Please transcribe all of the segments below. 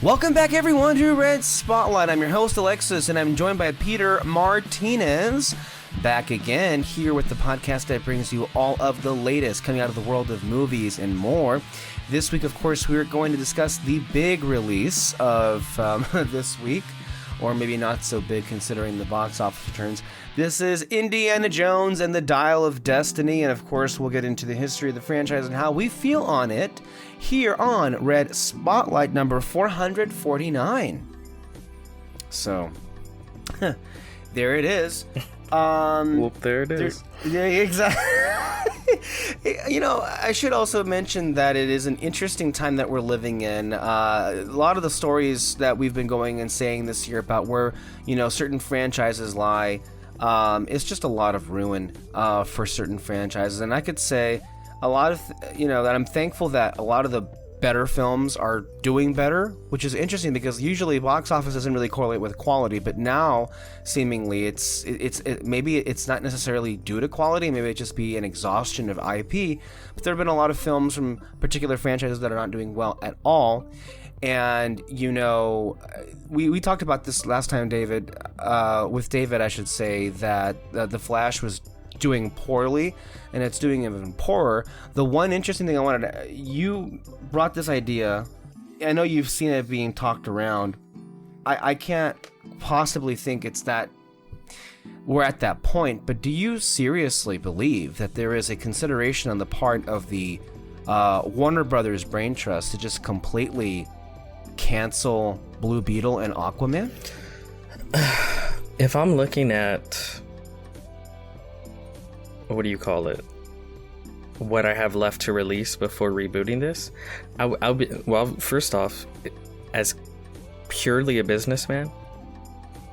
Welcome back, everyone, to Red Spotlight. I'm your host, Alexis, and I'm joined by Peter Martinez. Back again here with the podcast that brings you all of the latest coming out of the world of movies and more. This week, of course, we're going to discuss the big release of this week, or maybe not so big considering the box office returns. This is Indiana Jones and the Dial of Destiny, and of course, we'll get into the history of the franchise and how we feel on it here on Red Spotlight number 449. So, there it is. Well, there it is. Yeah, exactly. You know, I should also mention that it is an interesting time that we're living in. A lot of the stories that we've been going and saying this year about where, you know, certain franchises lie, it's just a lot of ruin for certain franchises. And I could say a lot of, that I'm thankful that a lot of the better films are doing better, which is interesting because usually box office doesn't really correlate with quality, but now seemingly maybe it's not necessarily due to quality, maybe it just be an exhaustion of IP, but there have been a lot of films from particular franchises that are not doing well at all. And we talked about this last time, David, with David, I should say, that The Flash was doing poorly, and it's doing even poorer. The one interesting thing you brought this idea, I know you've seen it being talked around. I can't possibly think it's that we're at that point, but do you seriously believe that there is a consideration on the part of the Warner Brothers Brain Trust to just completely cancel Blue Beetle and Aquaman? If I'm looking at what do you call it? What I have left to release before rebooting this, I'll be, well, first off, as purely a businessman,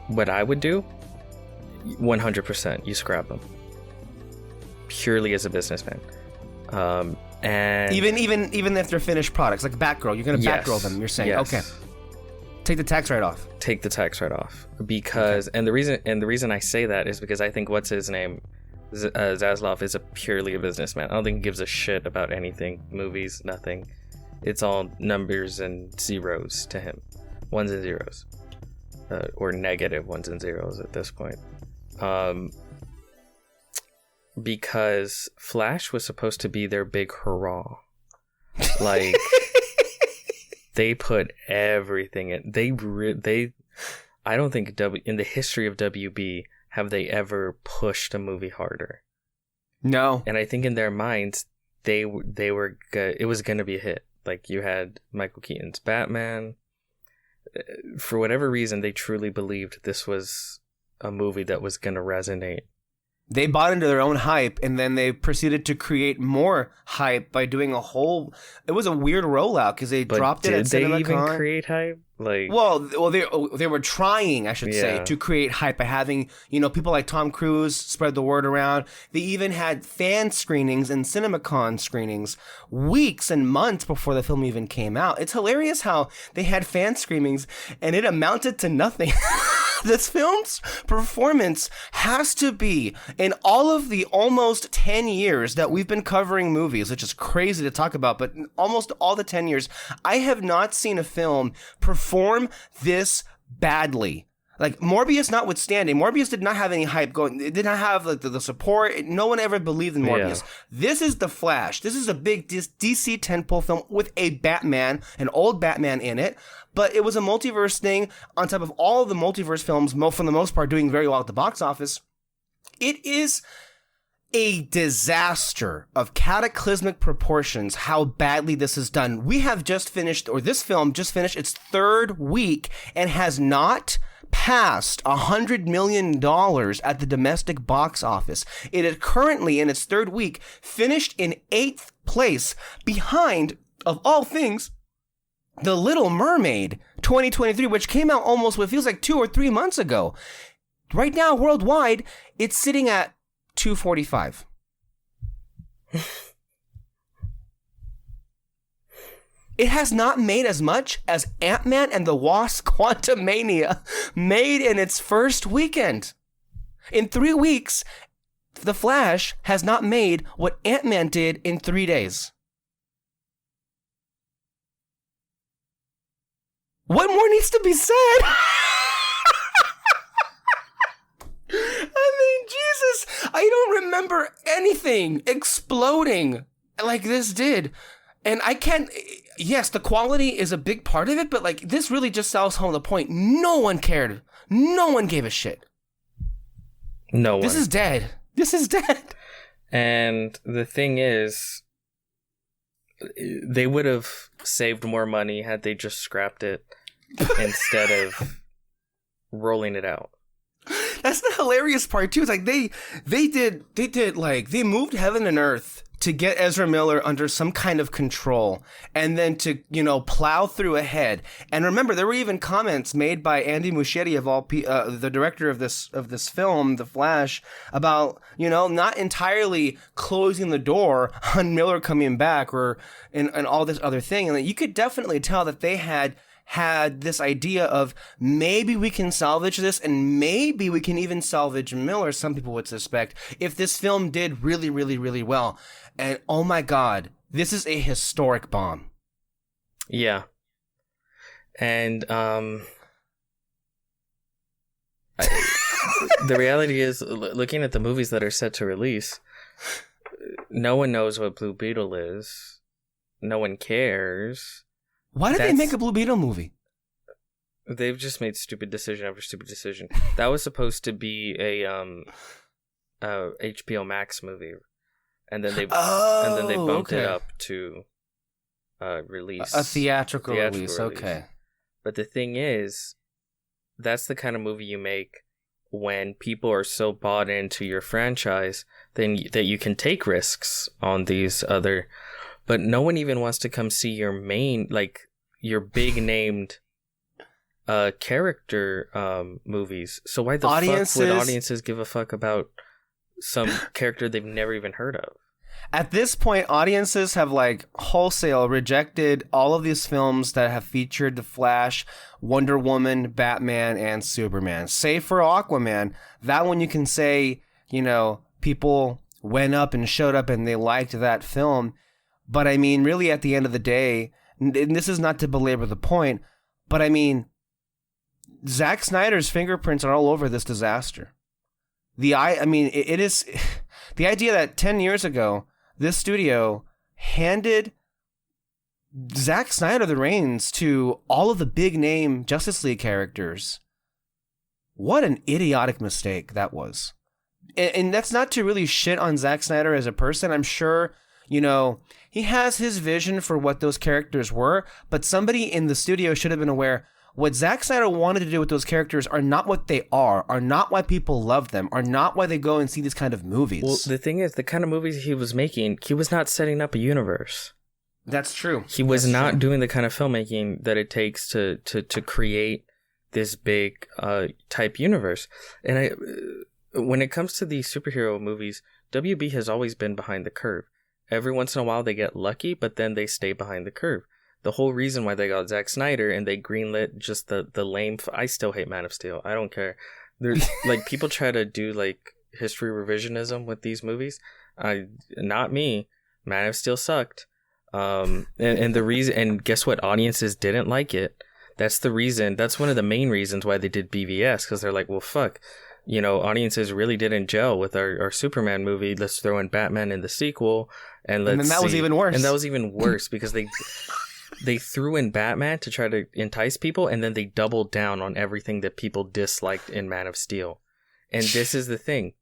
what I would do, 100%, you scrap them. Purely as a businessman. And even if they're finished products, like Batgirl, you're gonna Batgirl them. You're saying, okay, take the tax write-off. Take the tax write-off because, and the reason I say that is because I think what's his name. Zaslav is purely a businessman. I don't think he gives a shit about anything, movies, nothing. It's all numbers and zeros to him, ones and zeros, or negative ones and zeros at this point. Because Flash was supposed to be their big hurrah, like they put everything in. They I don't think in the history of WB have they ever pushed a movie harder? No. And I think in their minds, they were it was going to be a hit. Like, you had Michael Keaton's Batman. For whatever reason, they truly believed this was a movie that was going to resonate. They bought into their own hype, and then they proceeded to create more hype by doing it was a weird rollout because they dropped it at CinemaCon. Did they even create hype? Well, they were trying, I should say, to create hype by having, people like Tom Cruise spread the word around. They even had fan screenings and CinemaCon screenings weeks and months before the film even came out. It's hilarious how they had fan screenings and it amounted to nothing. This film's performance has to be, in all of the almost 10 years that we've been covering movies, which is crazy to talk about, but in almost all the 10 years, I have not seen a film perform this badly. Like, Morbius notwithstanding, Morbius did not have any hype going. It did not have the support. No one ever believed in Morbius. Yeah. This is The Flash. This is a big DC tentpole film with a Batman, an old Batman in it. But it was a multiverse thing on top of all of the multiverse films, for the most part, doing very well at the box office. It is a disaster of cataclysmic proportions how badly this is done. We have just finished, or this film just finished its third week and has not passed $100 million at the domestic box office. It is currently in its third week, finished in 8th place, behind, of all things, The Little Mermaid 2023, which came out almost what feels like 2 or 3 months ago. Right now, worldwide, it's sitting at 245. It has not made as much as Ant-Man and the Wasp: Quantumania made in its first weekend. In 3 weeks, The Flash has not made what Ant-Man did in 3 days. What more needs to be said? I mean, Jesus, I don't remember anything exploding like this did. And I can't, yes, the quality is a big part of it, but like this really just sells home the point. No one cared. No one gave a shit. No one. This is dead. This is dead. And the thing is, they would have saved more money had they just scrapped it instead of rolling it out. That's the hilarious part too. It's like they moved heaven and earth to get Ezra Miller under some kind of control, and then to, plow through ahead. And remember, there were even comments made by Andy Muschietti of the director of this film, The Flash, about, not entirely closing the door on Miller coming back and all this other thing. And you could definitely tell that they had this idea of maybe we can salvage this, and maybe we can even salvage Miller, some people would suspect, if this film did really, really, really well. And oh my God, this is a historic bomb. Yeah. And the reality is, looking at the movies that are set to release, no one knows what Blue Beetle is. No one cares. Why did they make a Blue Beetle movie? They've just made stupid decision after stupid decision. That was supposed to be a HBO Max movie, and then they bumped it up to release a theatrical release. Okay, but the thing is, that's the kind of movie you make when people are so bought into your franchise that you can take risks on these other. But no one even wants to come see your main, your big named character movies. So why the fuck would audiences give a fuck about some character they've never even heard of? At this point, audiences have wholesale rejected all of these films that have featured The Flash, Wonder Woman, Batman, and Superman. Save for Aquaman. That one you can say, people went up and showed up and they liked that film. But I mean, really, at the end of the day, and this is not to belabor the point, but I mean, Zack Snyder's fingerprints are all over this disaster. It is the idea that 10 years ago, this studio handed Zack Snyder the reins to all of the big name Justice League characters. What an idiotic mistake that was. And that's not to really shit on Zack Snyder as a person. I'm sure, he has his vision for what those characters were, but somebody in the studio should have been aware what Zack Snyder wanted to do with those characters are not what they are not why people love them, are not why they go and see these kind of movies. Well, the thing is, the kind of movies he was making, he was not setting up a universe. That's true. He was not doing the kind of filmmaking that it takes to create this big type universe. And when it comes to these superhero movies, WB has always been behind the curve. Every once in a while they get lucky, but then they stay behind the curve. The whole reason why they got Zack Snyder and they greenlit just the lame... I still hate Man of Steel. I don't care. There's people try to do history revisionism with these movies. Not me. Man of Steel sucked. And the reason... And guess what? Audiences didn't like it. That's the reason. That's one of the main reasons why they did BVS. Because they're like, well, fuck. Audiences really didn't gel with our Superman movie. Let's throw in Batman in the sequel, and then that was even worse. And that was even worse because they threw in Batman to try to entice people, and then they doubled down on everything that people disliked in Man of Steel. And this is the thing: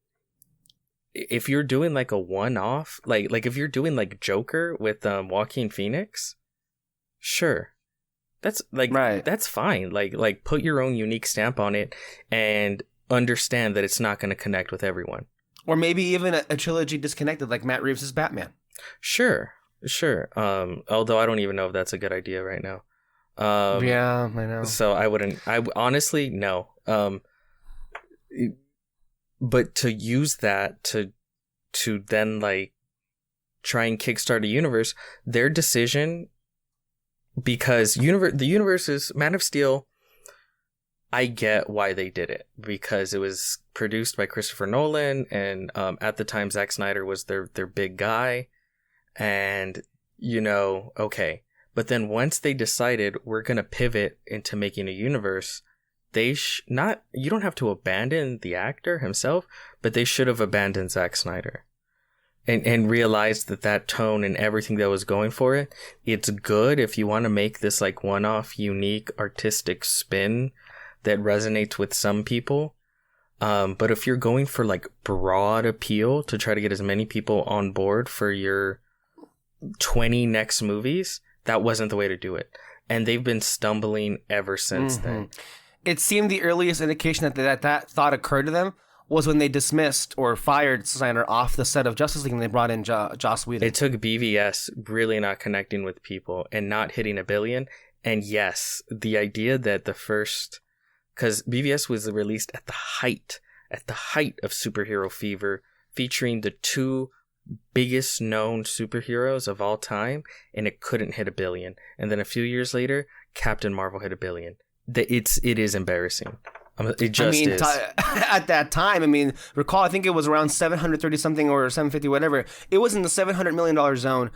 if you're doing a one-off, if you're doing Joker with Joaquin Phoenix, sure, that's right. That's fine. Put your own unique stamp on it, and understand that it's not going to connect with everyone. Or maybe even a trilogy disconnected, like Matt Reeves' Batman. Sure. Although I don't even know if that's a good idea right now. Yeah, I know. So I honestly, no. But to use that to then try and kickstart a universe, their decision, because the universe is Man of Steel. I get why they did it, because it was produced by Christopher Nolan, and at the time Zack Snyder was their big guy, and okay. But then once they decided we're going to pivot into making a universe, you don't have to abandon the actor himself, but they should have abandoned Zack Snyder. And realized that tone and everything that was going for it, it's good if you want to make this like one-off, unique, artistic spin that resonates with some people. But if you're going for like broad appeal to try to get as many people on board for your 20 next movies, that wasn't the way to do it. And they've been stumbling ever since then. It seemed the earliest indication that thought occurred to them was when they dismissed or fired Snyder off the set of Justice League and they brought in Joss Whedon. It took BVS really not connecting with people and not hitting $1 billion. And yes, the idea that because BVS was released at the height of superhero fever, featuring the 2 biggest known superheroes of all time, and it couldn't hit $1 billion. And then a few years later, Captain Marvel hit $1 billion. It is embarrassing. It just is. At that time, recall, I think it was around 730 something or 750, whatever. It was in the $700 million zone,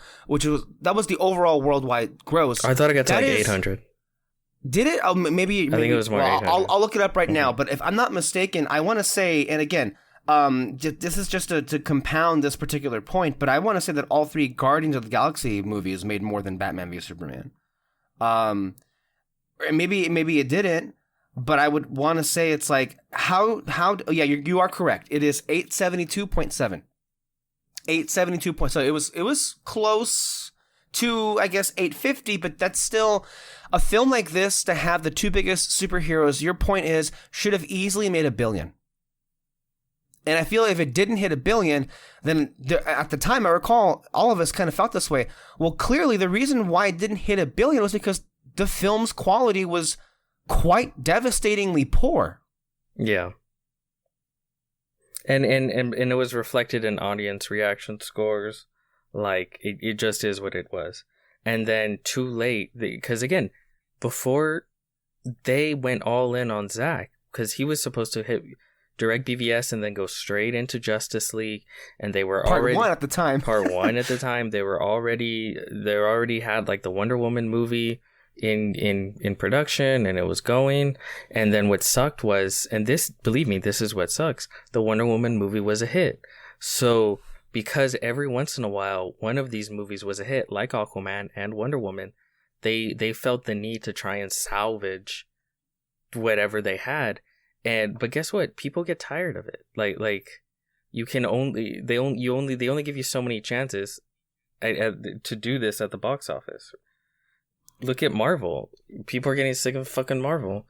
that was the overall worldwide gross. I thought it got to 800. Did it? Oh, maybe. I think it was more. Well, I'll look it up right now. But if I'm not mistaken, I want to say, and again, this is just to compound this particular point, but I want to say that all 3 Guardians of the Galaxy movies made more than Batman v Superman. Maybe it didn't. But I would want to say it's like, you are correct. It is 872.7. 872. So it was close to, I guess, 850, but that's still a film like this to have the 2 biggest superheroes. Your point is, should have easily made $1 billion. And I feel if it didn't hit $1 billion, then at the time, I recall all of us kind of felt this way. Well, clearly the reason why it didn't hit $1 billion was because the film's quality was quite devastatingly poor. Yeah. And it was reflected in audience reaction scores. Like, it just is what it was. And then too late, because again, before they went all in on Zack, because he was supposed to direct BVS and then go straight into Justice League, and they were Part 1 at the time. They already had like the Wonder Woman movie in production, and it was going. And then what sucked was, and this, believe me, this is what sucks, the Wonder Woman movie was a hit. So because every once in a while one of these movies was a hit, like Aquaman and Wonder Woman, they felt the need to try and salvage whatever they had. But guess what, people get tired of it. Like you can only they only give you so many chances to do this at the box office. Look at Marvel. People are getting sick of fucking Marvel.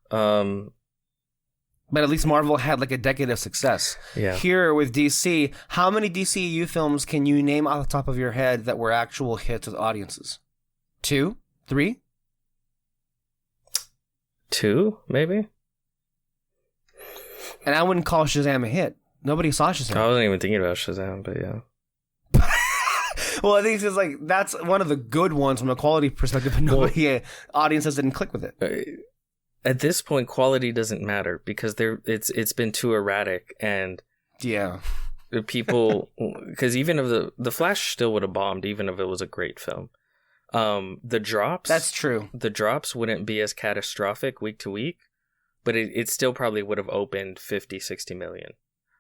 But at least Marvel had like a decade of success. Yeah. Here with DC, how many DCEU films can you name off the top of your head that were actual hits with audiences? 2? 3? 2, maybe? And I wouldn't call Shazam a hit. Nobody saw Shazam. I wasn't even thinking about Shazam, but yeah. Well, I think it's like that's one of the good ones from a quality perspective, but audiences didn't click with it. At this point, quality doesn't matter because it's been too erratic, and the people, because even if the Flash still would have bombed, even if it was a great film. The drops, that's true. The drops wouldn't be as catastrophic week to week, but it still probably would have opened 50-60 million.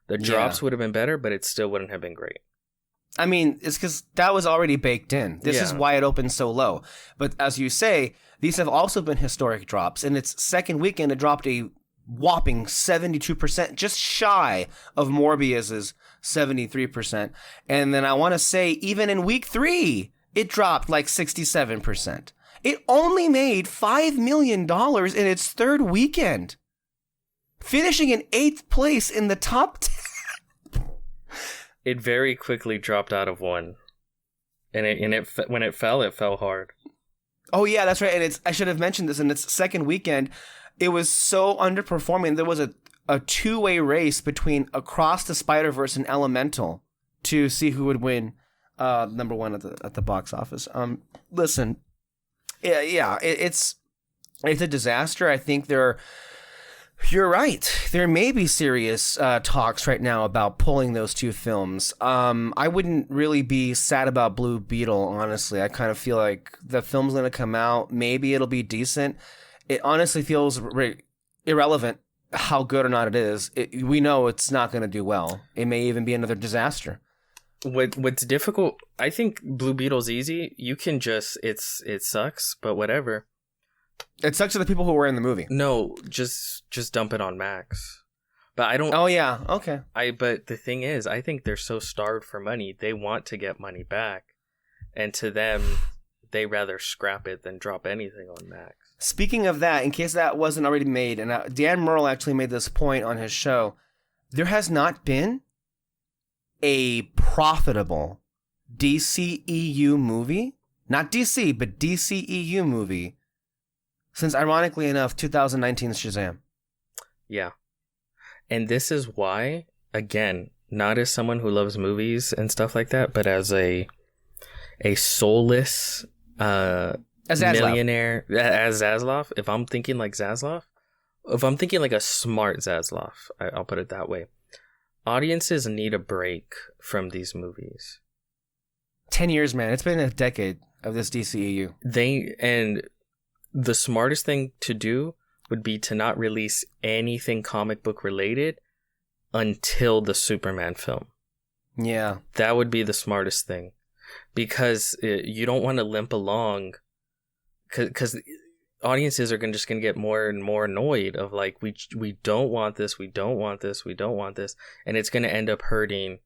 The drops would have been better, but it still wouldn't have been great. I mean, it's because that was already baked in. This is why it opened so low. But as you say, these have also been historic drops. In its second weekend, it dropped a whopping 72%, just shy of Morbius's 73%. And then I want to say, even in week 3, it dropped like 67%. It only made $5 million in its third weekend, finishing in 8th place in the top 10. It very quickly dropped out of 1, and when it fell hard. Oh yeah, that's right. And I should have mentioned this in its second weekend. It was so underperforming. There was a two-way race between Across the Spider-Verse and Elemental to see who would win number 1 at the box office. Listen, it's a disaster. I think You're right. There may be serious talks right now about pulling those two films. I wouldn't really be sad about Blue Beetle, honestly. I kind of feel like the film's going to come out. Maybe it'll be decent. It honestly feels irrelevant how good or not it is. We know it's not going to do well. It may even be another disaster. What's difficult, I think Blue Beetle's easy. You can just, it sucks, but whatever. It sucks to the people who were in the movie. No, just dump it on Max. But I don't. Oh yeah, okay. But the thing is, I think they're so starved for money. They want to get money back, and to them, they rather scrap it than drop anything on Max. Speaking of that, in case that wasn't already made, and Dan Murrell actually made this point on his show, there has not been a profitable DCEU movie, not DC, but DCEU movie, since, ironically enough, 2019's Shazam. Yeah. And this is why, again, not as someone who loves movies and stuff like that, but as a soulless millionaire, as Zaslav, if I'm thinking like Zaslav, if I'm thinking like a smart Zaslav, I'll put it that way, audiences need a break from these movies. 10 years, man. It's been a decade of this DCEU. The smartest thing to do would be to not release anything comic book related until the Superman film. Yeah. That would be the smartest thing. Because you don't want to limp along. Because audiences are just going to get more and more annoyed of like, we don't want this, we don't want this, we don't want this. And it's going to end up hurting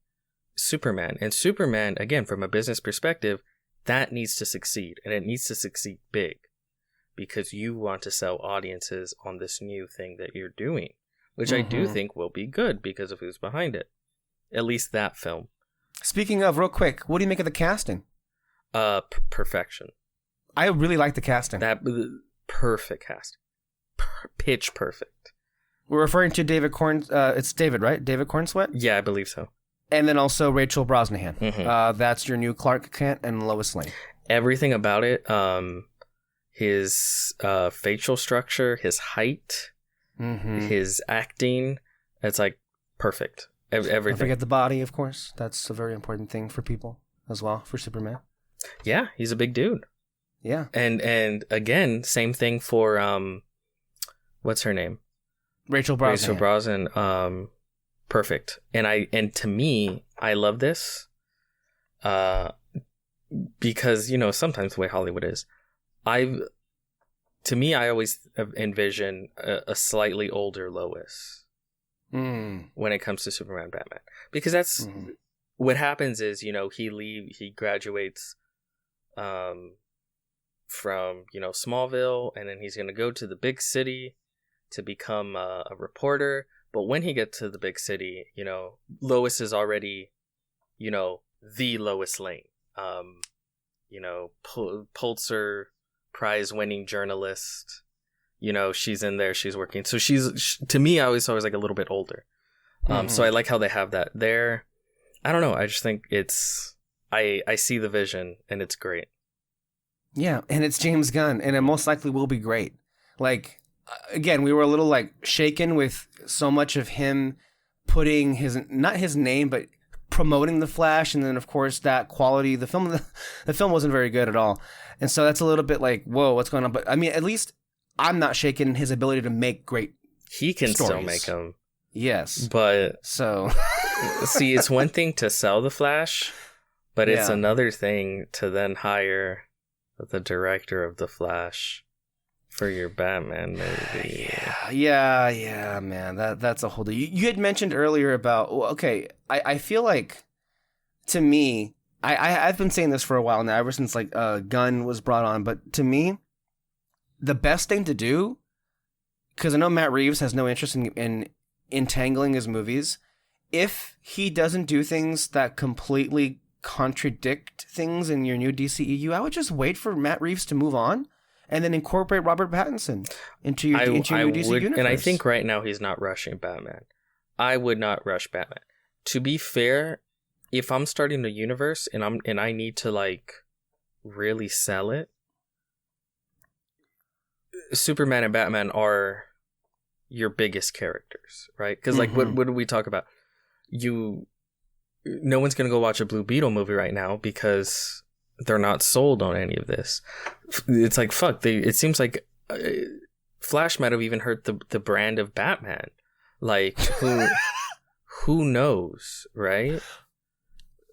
Superman. And Superman, again, from a business perspective, that needs to succeed. And it needs to succeed big. Because you want to sell audiences on this new thing that you're doing, which I do think will be good because of who's behind it. At least that film. Speaking of, real quick, what do you make of the casting? Perfection. I really like the casting. That perfect cast. Pitch perfect. We're referring to David Corn. It's David, right? David Cornsweet? Yeah, I believe so. And then also Rachel Brosnahan. Mm-hmm. That's your new Clark Kent and Lois Lane. Everything about it. His facial structure, his height, his acting, it's like perfect. Everything. Don't forget the body, of course. That's a very important thing for people as well, for Superman. Yeah, he's a big dude. Yeah. And again, same thing for what's her name? Rachel Brosnahan. Rachel Brosnahan, perfect. And to me, I love this. Because, sometimes the way Hollywood is. I always envision a slightly older Lois when it comes to Superman, Batman, because that's what happens is, he graduates from, Smallville, and then he's going to go to the big city to become a reporter. But when he gets to the big city, Lois is already, the Lois Lane, Pulitzer Prize-winning journalist. She's in there, she's working. So to me, I always like a little bit older. So I like how they have that there. I don't know. I just think I see the vision and it's great. Yeah, and it's James Gunn, and it most likely will be great. Like, again, we were a little like shaken with so much of him putting not his name, but promoting the Flash, and then of course that quality. The film wasn't very good at all, and so that's a little bit like, whoa, what's going on? But I mean, at least I'm not shaking his ability to make great. He can stories. Still make them. Yes, but so see, it's one thing to sell the Flash, but it's another thing to then hire the director of the Flash for your Batman movie. Yeah, man. That's a whole deal. You had mentioned earlier about, okay, I feel like, to me, I've been saying this for a while now, ever since like Gunn was brought on, but to me, the best thing to do, because I know Matt Reeves has no interest in entangling his movies, if he doesn't do things that completely contradict things in your new DCEU, I would just wait for Matt Reeves to move on and then incorporate Robert Pattinson into your DC universe. And I think right now he's not rushing Batman. I would not rush Batman. To be fair, if I'm starting a universe and I need to like really sell it, Superman and Batman are your biggest characters, right? Because like, what do we talk about? No one's gonna go watch a Blue Beetle movie right now because they're not sold on any of this. It's like, fuck. It seems like Flash might have even hurt the brand of Batman. Like, who knows, right?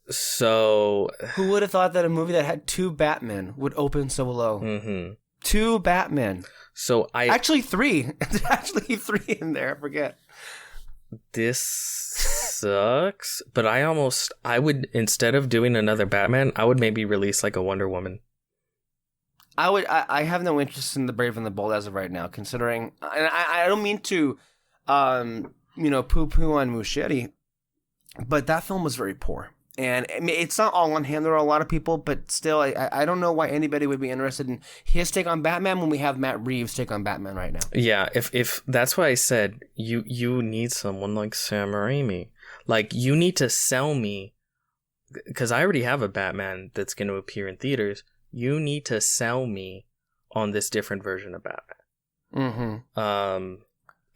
So, who would have thought that a movie that had 2 Batmen would open so low? Mm-hmm. 2 Batmen. So actually 3. There's actually 3 in there. I forget. This sucks. But I would, instead of doing another Batman, I would maybe release like a Wonder Woman. I have no interest in the Brave and the Bold as of right now, considering, and I don't mean to, poo-poo on Muschietti, but that film was very poor. And it's not all on him. There are a lot of people, but still, I don't know why anybody would be interested in his take on Batman when we have Matt Reeves' take on Batman right now. Yeah, if that's why I said you need someone like Sam Raimi. Like, you need to sell me, because I already have a Batman that's going to appear in theaters. You need to sell me on this different version of Batman. Mm-hmm.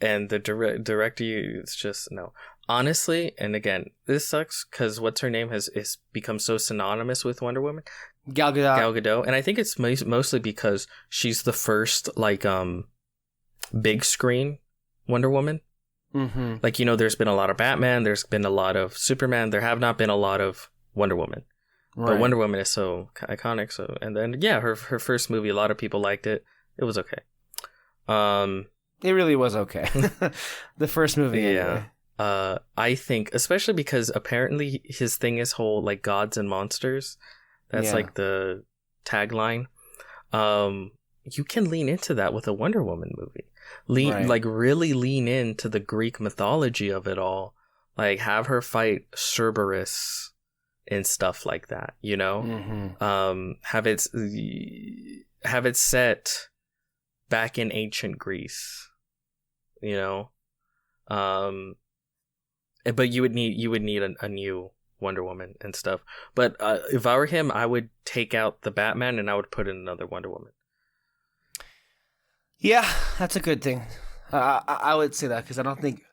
And the director, it's just no. Honestly, and again, this sucks because what's her name has become so synonymous with Wonder Woman, Gal Gadot, and I think it's mostly because she's the first like big screen Wonder Woman. Mm-hmm. Like, there's been a lot of Batman, there's been a lot of Superman, there have not been a lot of Wonder Woman. Right. But Wonder Woman is so iconic. So, and then her first movie, a lot of people liked it. It was okay. It really was okay. The first movie, yeah. Anyway. I think, especially because apparently his thing is whole like gods and monsters. That's like the tagline. You can lean into that with a Wonder Woman movie. Really lean into the Greek mythology of it all. Like, have her fight Cerberus and stuff like that. Mm-hmm. Have it set back in ancient Greece. But you would need a new Wonder Woman and stuff. But if I were him, I would take out the Batman and I would put in another Wonder Woman. Yeah, that's a good thing. I would say that because I don't think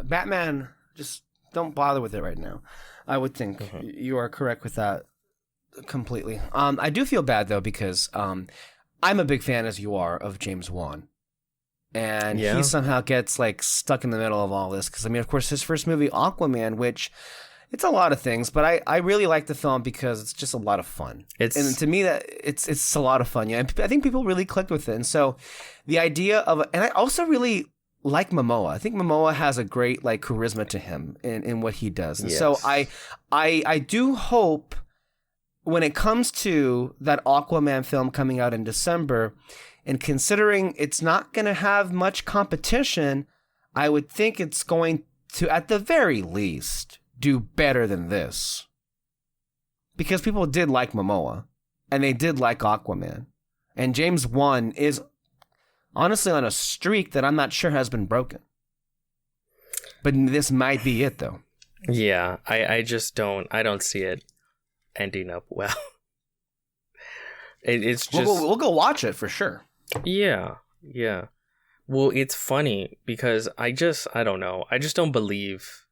Batman, just don't bother with it right now. I would think you are correct with that completely. I do feel bad though because I'm a big fan, as you are, of James Wan. And he somehow gets like stuck in the middle of all this because, of course, his first movie, Aquaman, which it's a lot of things, but I really like the film because it's just a lot of fun. And to me, that it's a lot of fun. Yeah, and I think people really clicked with it. And so the idea of, and I also really like Momoa. I think Momoa has a great like charisma to him in what he does. And so I do hope when it comes to that Aquaman film coming out in December, and considering it's not going to have much competition, I would think it's going to, at the very least, do better than this. Because people did like Momoa, and they did like Aquaman. And James Wan is honestly on a streak that I'm not sure has been broken. But this might be it, though. Yeah, I don't see it ending up well. It's just... We'll go watch it for sure. Yeah. Well, it's funny because I don't know. I just don't believe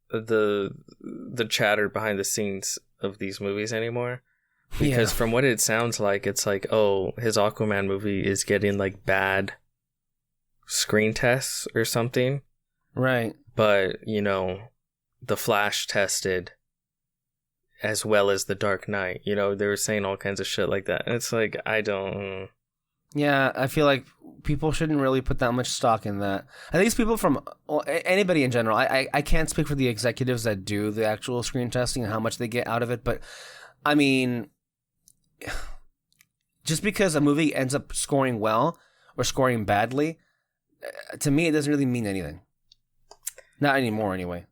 the chatter behind the scenes of these movies anymore. Because from what it sounds like, it's like, oh, his Aquaman movie is getting like bad screen tests or something. Right. But, The Flash tested as well as The Dark Knight. They were saying all kinds of shit like that. And it's like, I don't... Yeah, I feel like people shouldn't really put that much stock in that. I think people from... anybody in general. I can't speak for the executives that do the actual screen testing and how much they get out of it. But, just because a movie ends up scoring well or scoring badly, to me, it doesn't really mean anything. Not anymore, anyway.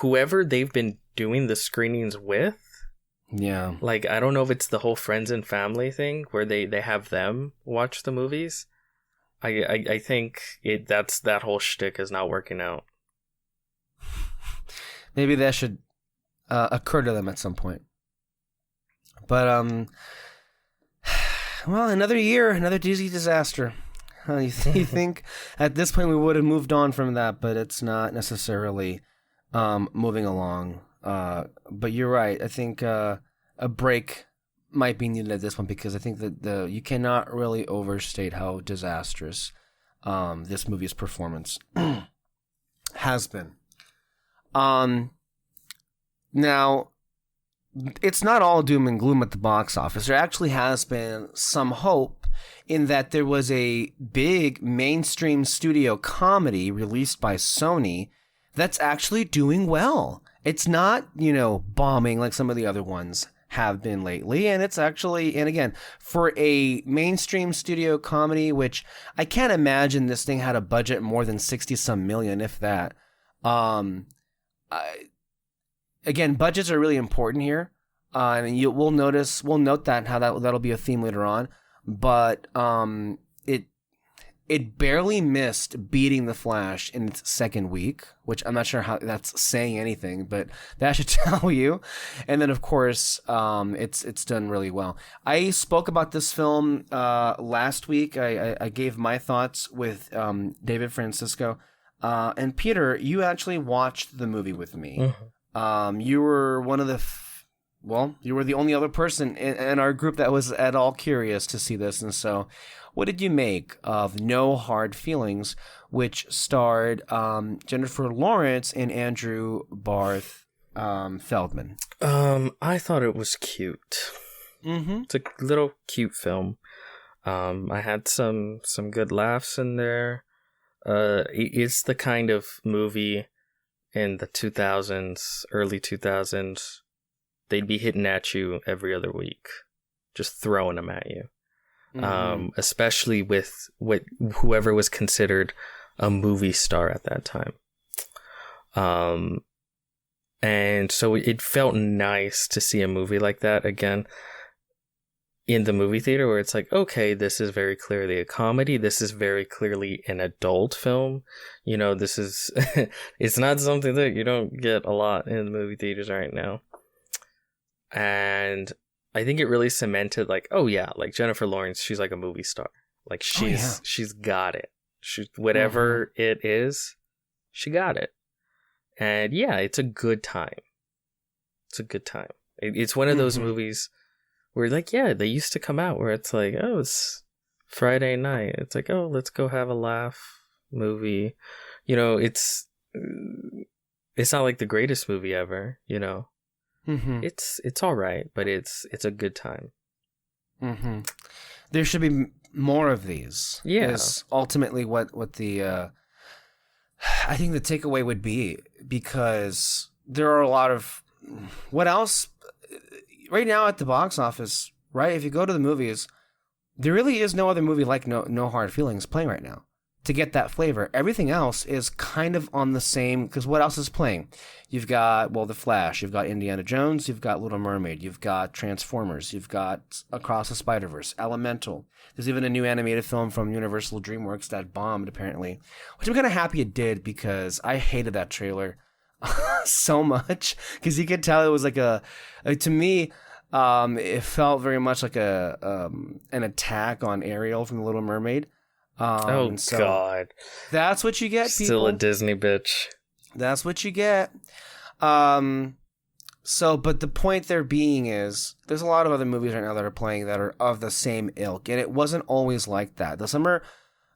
Whoever they've been doing the screenings with, like, I don't know if it's the whole friends and family thing where they have them watch the movies. I think that whole shtick is not working out. Maybe that should occur to them at some point. But Well, another year, another Disney disaster. You think at this point we would have moved on from that, but it's not necessarily moving along. But you're right. I think a break might be needed at this point because I think that you cannot really overstate how disastrous this movie's performance has been. Now, it's not all doom and gloom at the box office. There actually has been some hope in that there was a big mainstream studio comedy released by Sony that's actually doing well. It's not, bombing like some of the other ones have been lately. And it's actually, and again, for a mainstream studio comedy, which I can't imagine this thing had a budget more than 60-some million, if that. Again, budgets are really important here. And we'll note that how that'll be a theme later on. But it barely missed beating The Flash in its second week, which I'm not sure how that's saying anything, but that should tell you. And then, of course, it's done really well. I spoke about this film last week. I gave my thoughts with David Francisco. And Peter, you actually watched the movie with me. Mm-hmm. You were one of the... you were the only other person in our group that was at all curious to see this. And so what did you make of No Hard Feelings, which starred Jennifer Lawrence and Andrew Barth Feldman? I thought it was cute. Mm-hmm. It's a little cute film. I had some good laughs in there. It's the kind of movie in the 2000s, early 2000s, they'd be hitting at you every other week, just throwing them at you. Mm-hmm. Especially with whoever was considered a movie star at that time. And so it felt nice to see a movie like that again in the movie theater, where it's like, okay, this is very clearly a comedy. This is very clearly an adult film. This is, it's not something that you don't get a lot in the movie theaters right now. And I think it really cemented, like, oh yeah, like Jennifer Lawrence, she's like a movie star. Like she's got it. Whatever it is, she got it. And yeah, it's a good time. It's one of those movies where, like, yeah, they used to come out where it's like, oh, it's Friday night. It's like, oh, let's go have a laugh movie. It's not like the greatest movie ever, Mm-hmm. It's all right, but it's a good time. Mm-hmm. There should be more of these. Yeah, is ultimately what the I think the takeaway would be, because there are a lot of what else right now at the box office. Right, if you go to the movies, there really is no other movie like No Hard Feelings playing right now to get that flavor. Everything else is kind of on the same, because what else is playing? You've got, The Flash, you've got Indiana Jones, you've got Little Mermaid, you've got Transformers, you've got Across the Spider-Verse, Elemental. There's even a new animated film from Universal DreamWorks that bombed, apparently, which I'm kind of happy it did, because I hated that trailer so much, because you could tell it was like to me, it felt very much like an attack on Ariel from The Little Mermaid. God. That's what you get, people. Still a Disney bitch. That's what you get. But the point there being is, there's a lot of other movies right now that are playing that are of the same ilk, and it wasn't always like that. The summer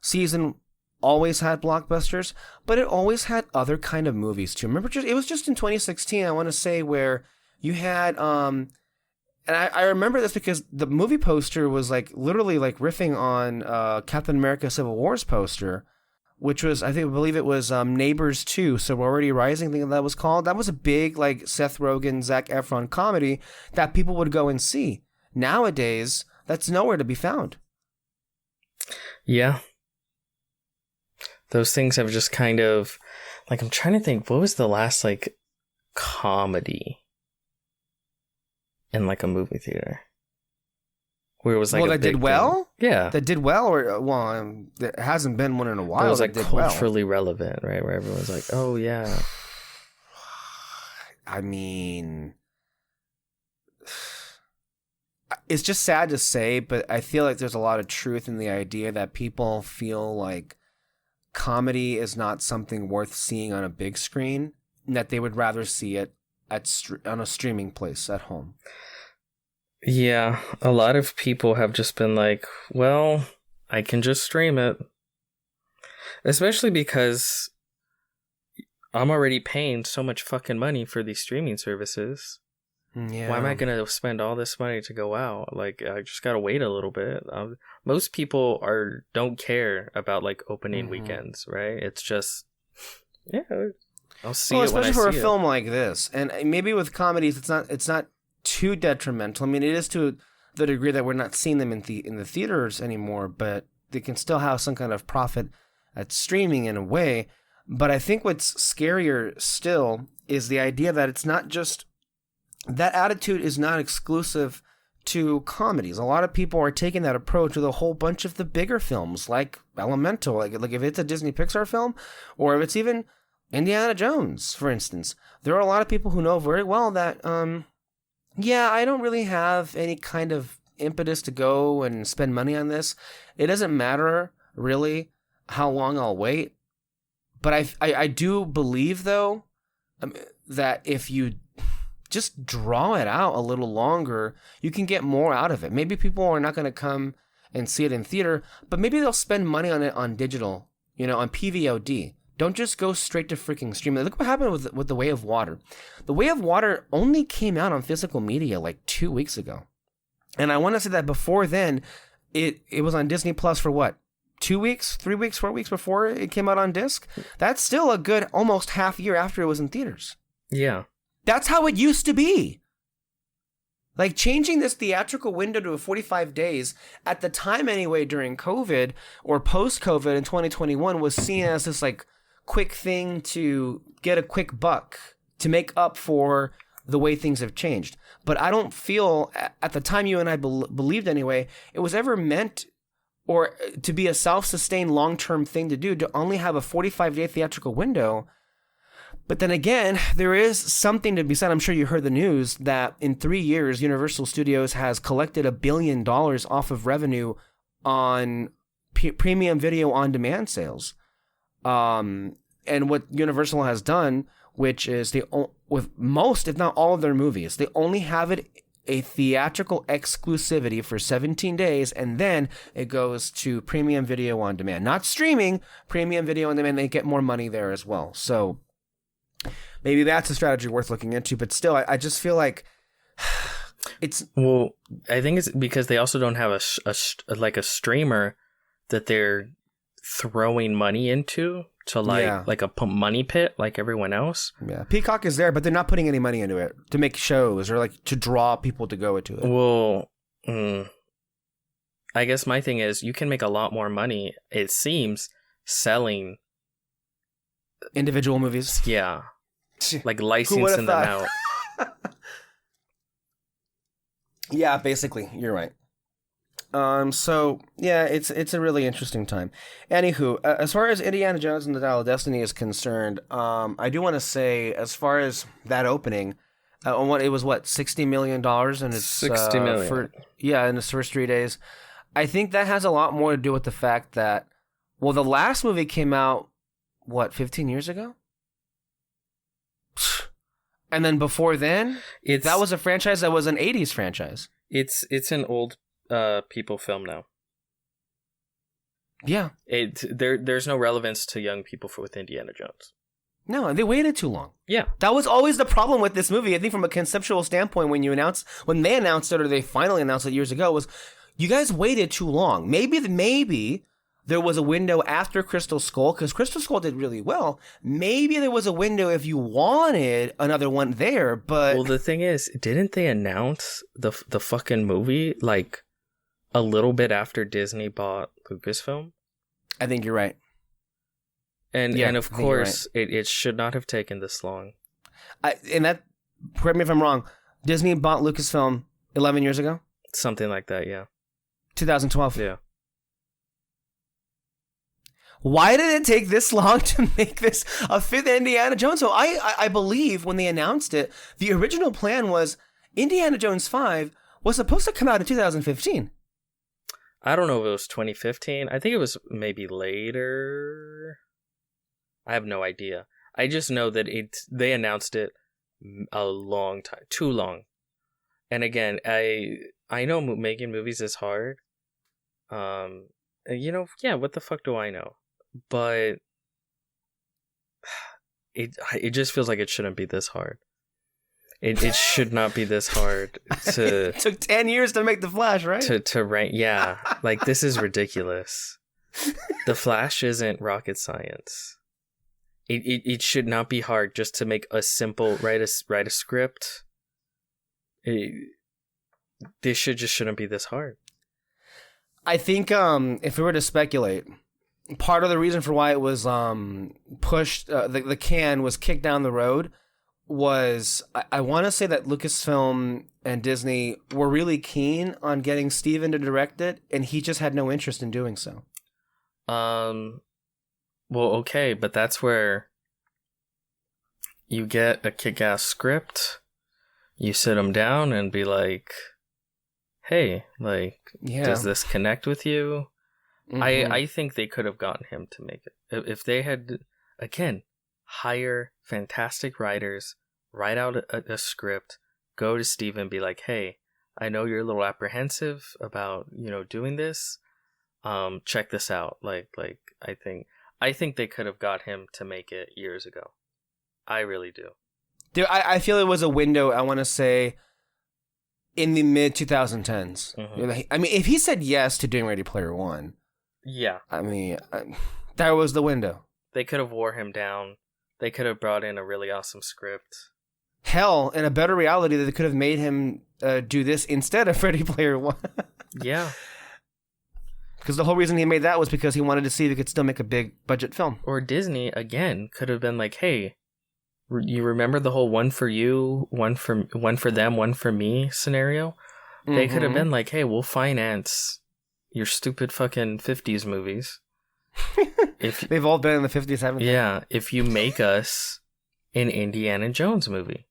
season always had blockbusters, but it always had other kind of movies too. Remember, it was just in 2016, I want to say, where you had... And I remember this because the movie poster was like literally like riffing on Captain America Civil War's poster, which was, I believe it was Neighbors 2, So We're Already Rising, I think that was called. That was a big like Seth Rogen, Zac Efron comedy that people would go and see. Nowadays, that's nowhere to be found. Yeah. Those things have just kind of, like, I'm trying to think, what was the last like comedy in like a movie theater where it was like that did well thing? Yeah, that did well, or there hasn't been one in a while. It was like culturally relevant, right, where everyone's like, oh yeah. it's just sad to say, but I feel like there's a lot of truth in the idea that people feel like comedy is not something worth seeing on a big screen, and that they would rather see it on a streaming place at home. Yeah, a lot of people have just been like, well, I can just stream it. Especially because I'm already paying so much fucking money for these streaming services. Yeah. Why am I going to spend all this money to go out? Like, I just got to wait a little bit. Most people don't care about like opening weekends, right? It's just, yeah, I'll see it when I see it. Especially for a film like this. And maybe with comedies, it's not too detrimental. I mean, it is to the degree that we're not seeing them in the theaters anymore, but they can still have some kind of profit at streaming in a way. But I think what's scarier still is the idea that it's not just that attitude is not exclusive to comedies. A lot of people are taking that approach with a whole bunch of the bigger films, like Elemental, like if it's a Disney Pixar film, or if it's even Indiana Jones, for instance. There are a lot of people who know very well that, I don't really have any kind of impetus to go and spend money on this. It doesn't matter, really, how long I'll wait. But I do believe, though, that if you just draw it out a little longer, you can get more out of it. Maybe people are not going to come and see it in theater, but maybe they'll spend money on it on digital, on PVOD. Don't just go straight to freaking streaming. Look what happened with The Way of Water. The Way of Water only came out on physical media like 2 weeks ago. And I want to say that before then, it was on Disney Plus for what? 2 weeks, 3 weeks, 4 weeks before it came out on disc? That's still a good almost half year after it was in theaters. Yeah. That's how it used to be. Like changing this theatrical window to 45 days at the time anyway during COVID or post-COVID in 2021 was seen as this like quick thing to get a quick buck to make up for the way things have changed. But I don't feel at the time you and I believed anyway, it was ever meant or to be a self-sustained long-term thing to do to only have a 45-day theatrical window. But then again, there is something to be said. I'm sure you heard the news that in 3 years, Universal Studios has collected $1 billion off of revenue on premium video on demand sales. And what Universal has done, which is with most, if not all of their movies, they only have it a theatrical exclusivity for 17 days, and then it goes to premium video on demand. Not streaming, premium video on demand. They get more money there as well. So maybe that's a strategy worth looking into, but still, I just feel like it's... Well, I think it's because they also don't have a streamer that they're throwing money into to like a money pit like everyone else. Yeah, Peacock is there, but they're not putting any money into it to make shows or like to draw people to go into it. Well, I guess my thing is you can make a lot more money, it seems, selling individual movies. Yeah. Like licensing them out. Yeah, basically, you're right. So yeah, it's a really interesting time. Anywho, as far as Indiana Jones and the Dial of Destiny is concerned, I do want to say, as far as that opening, it was $60 million in its $60 million. In its first 3 days. I think that has a lot more to do with the fact that, well, the last movie came out 15 years ago? And then before then, that was a franchise that was an 80s franchise. It's an old people film now. Yeah. There's no relevance to young people with Indiana Jones. No, they waited too long. Yeah. That was always the problem with this movie. I think from a conceptual standpoint, when they announced it, or they finally announced it years ago, was you guys waited too long. Maybe there was a window after Crystal Skull, because Crystal Skull did really well. Maybe there was a window if you wanted another one there, but... Well, the thing is, didn't they announce the fucking movie, like, a little bit after Disney bought Lucasfilm? I think you're right. And of course, right. It should not have taken this long. Correct me if I'm wrong, Disney bought Lucasfilm 11 years ago? Something like that, yeah. 2012? Yeah. Why did it take this long to make this a fifth Indiana Jones? So I believe when they announced it, the original plan was Indiana Jones 5 was supposed to come out in 2015. I don't know if it was 2015. I think it was maybe later. I have no idea. I just know that they announced it a long time, too long. And again, I know making movies is hard. Yeah, what the fuck do I know? But it just feels like it shouldn't be this hard. It should not be this hard to. It took 10 years to make The Flash, right? To rank, yeah. Like, this is ridiculous. The Flash isn't rocket science. It should not be hard just to make a simple write a script. This shouldn't be this hard. I think if we were to speculate, part of the reason for why it was pushed, the can was kicked down the road, was I want to say that Lucasfilm and Disney were really keen on getting Steven to direct it, and he just had no interest in doing so. Well, okay, but that's where you get a kick-ass script, you sit them down and be like, hey, like, does this connect with you? Mm-hmm. I think they could have gotten him to make it. If they had, again, hire fantastic writers, write out a script, go to Steve and be like, hey, I know you're a little apprehensive about, doing this. Check this out. Like I think they could have got him to make it years ago. I really do. Dude, I feel it was a window, I want to say, in the mid 2010s. Mm-hmm. I mean, if he said yes to doing Ready Player One, yeah. I mean, that was the window. They could have wore him down. They could have brought in a really awesome script. Hell, in a better reality, they could have made him do this instead of Ready Player One. Yeah. Because the whole reason he made that was because he wanted to see if he could still make a big budget film. Or Disney, again, could have been like, hey, you remember the whole one for you, one for them, one for me scenario? Mm-hmm. They could have been like, hey, we'll finance your stupid fucking 50s movies. They've all been in the 50s, haven't they? Yeah, if you make us an Indiana Jones movie.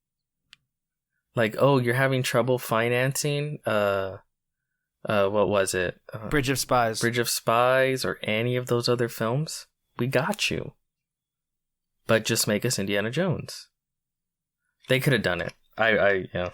Like, oh, you're having trouble financing what was it? Bridge of Spies or any of those other films? We got you. But just make us Indiana Jones. They could have done it. Yeah.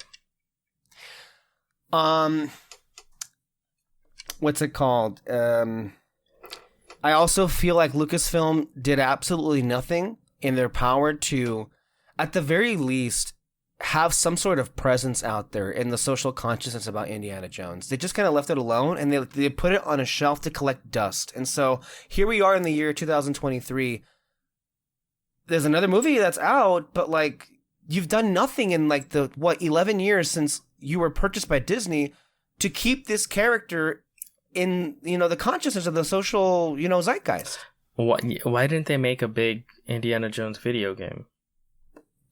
What's it called? I also feel like Lucasfilm did absolutely nothing in their power to, at the very least, have some sort of presence out there in the social consciousness about Indiana Jones. They just kind of left it alone, and they put it on a shelf to collect dust. And so here we are in the year 2023. There's another movie that's out, but like, you've done nothing in like 11 years since you were purchased by Disney to keep this character in, the consciousness of the social, zeitgeist. Why didn't they make a big Indiana Jones video game?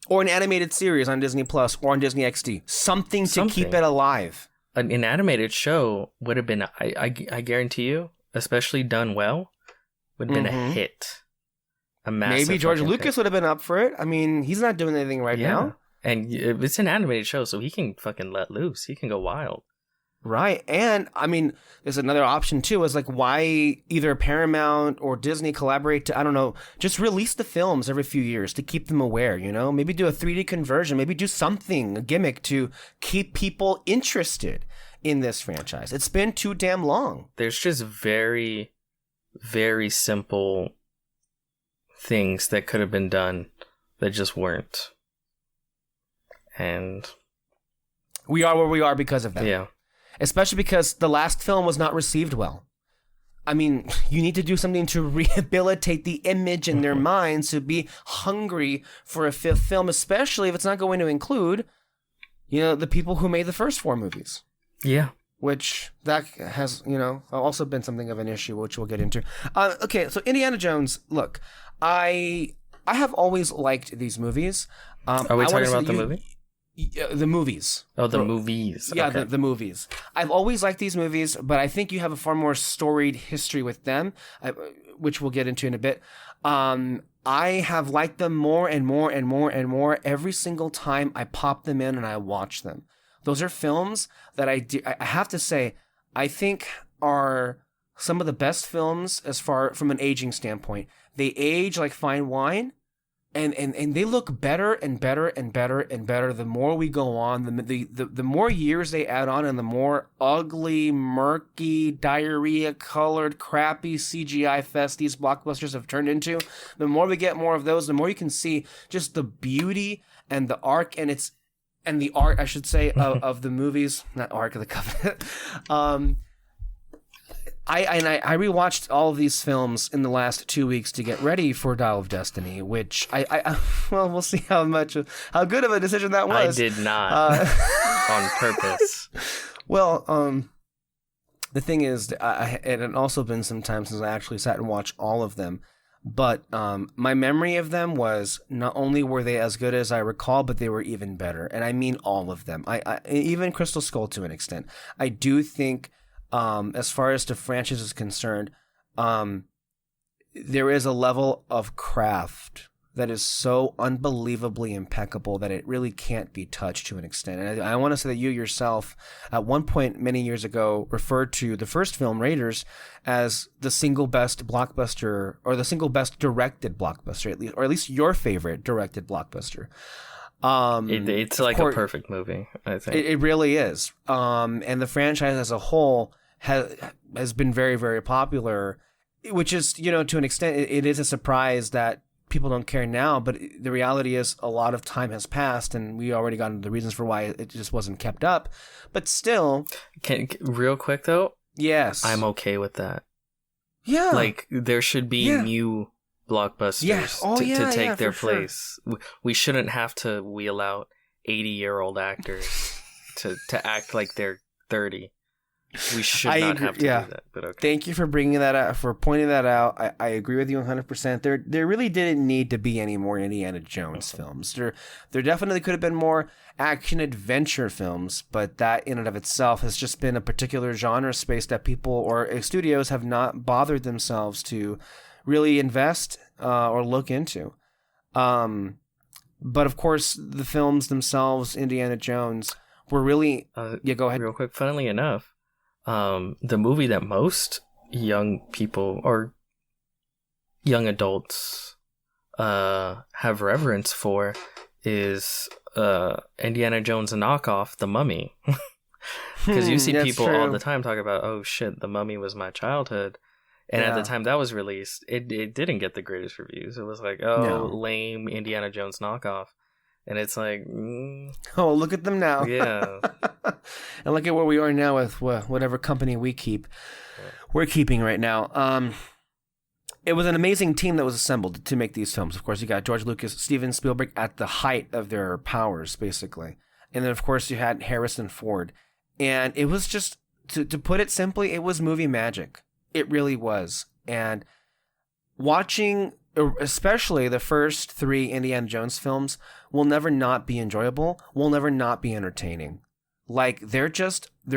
Or an animated series on Disney Plus or on Disney XD. Something to keep it alive. An animated show would have been, I guarantee you, especially done well, would have been a hit. A massive Maybe George Lucas would have been up for it. I mean, he's not doing anything right now. And it's an animated show, so he can fucking let loose. He can go wild. Right. And, I mean, there's another option, too, is like, why either Paramount or Disney collaborate to, I don't know, just release the films every few years to keep them aware, Maybe do a 3D conversion. Maybe do something, a gimmick to keep people interested in this franchise. It's been too damn long. There's just very, very simple things that could have been done that just weren't. And we are where we are because of that. Yeah. Especially because the last film was not received well. I mean, you need to do something to rehabilitate the image in their minds to be hungry for a fifth film, especially if it's not going to include, the people who made the first 4 movies. Yeah. Which that has, also been something of an issue, which we'll get into. Okay, so Indiana Jones, look, I have always liked these movies. Are we talking about the movie? The movies. Oh, the movies. Yeah, okay. the movies. I've always liked these movies, but I think you have a far more storied history with them, which we'll get into in a bit. I have liked them more and more and more and more every single time I pop them in and I watch them. Those are films that I have to say, I think are some of the best films as far from an aging standpoint. They age like fine wine, and they look better and better and better and better the more we go on. The more years they add on, and the more ugly, murky, diarrhea-colored, crappy CGI fest these blockbusters have turned into, the more we get more of those, the more you can see just the beauty and the arc and the art, I should say, of the movies. Not Ark of the Covenant. I rewatched all of these films in the last 2 weeks to get ready for Dial of Destiny, which well, we'll see how good of a decision that was. I did not on purpose. Well, the thing is, it had also been some time since I actually sat and watched all of them, but my memory of them was not only were they as good as I recall, but they were even better, and I mean all of them. I even Crystal Skull to an extent. I do think. As far as the franchise is concerned, there is a level of craft that is so unbelievably impeccable that it really can't be touched to an extent. And I want to say that you yourself, at one point many years ago, referred to the first film, Raiders, as the single best blockbuster, or the single best directed blockbuster, or at least your favorite directed blockbuster. It's like a perfect movie, I think. It really is. And the franchise as a whole has been very, very popular, which is, to an extent, it is a surprise that people don't care now, but the reality is a lot of time has passed, and we already got into the reasons for why it just wasn't kept up. But still... Real quick, though? Yes. I'm okay with that. Yeah. Like, there should be new blockbusters to take their place. Sure. We shouldn't have to wheel out 80-year-old actors to act like they're 30. We should not have to do that. But okay. Thank you for bringing that up, for pointing that out. I agree with you 100%. There really didn't need to be any more Indiana Jones films. There definitely could have been more action adventure films, but that in and of itself has just been a particular genre space that people or studios have not bothered themselves to really invest or look into. But of course, the films themselves, Indiana Jones, were really... go ahead. Real quick, funnily enough, the movie that most young people or young adults have reverence for is Indiana Jones knockoff, The Mummy. Because you see people all the time talk about, oh shit, The Mummy was my childhood. And at the time that was released, it didn't get the greatest reviews. It was like, lame Indiana Jones knockoff. And it's like... Oh, look at them now. Yeah. And look at where we are now with whatever company we're keeping right now. It was an amazing team that was assembled to make these films. Of course, you got George Lucas, Steven Spielberg at the height of their powers, basically. And then, of course, you had Harrison Ford. And it was just, to put it simply, it was movie magic. It really was. And watching, especially the first 3 Indiana Jones films, will never not be enjoyable, will never not be entertaining. Like, they're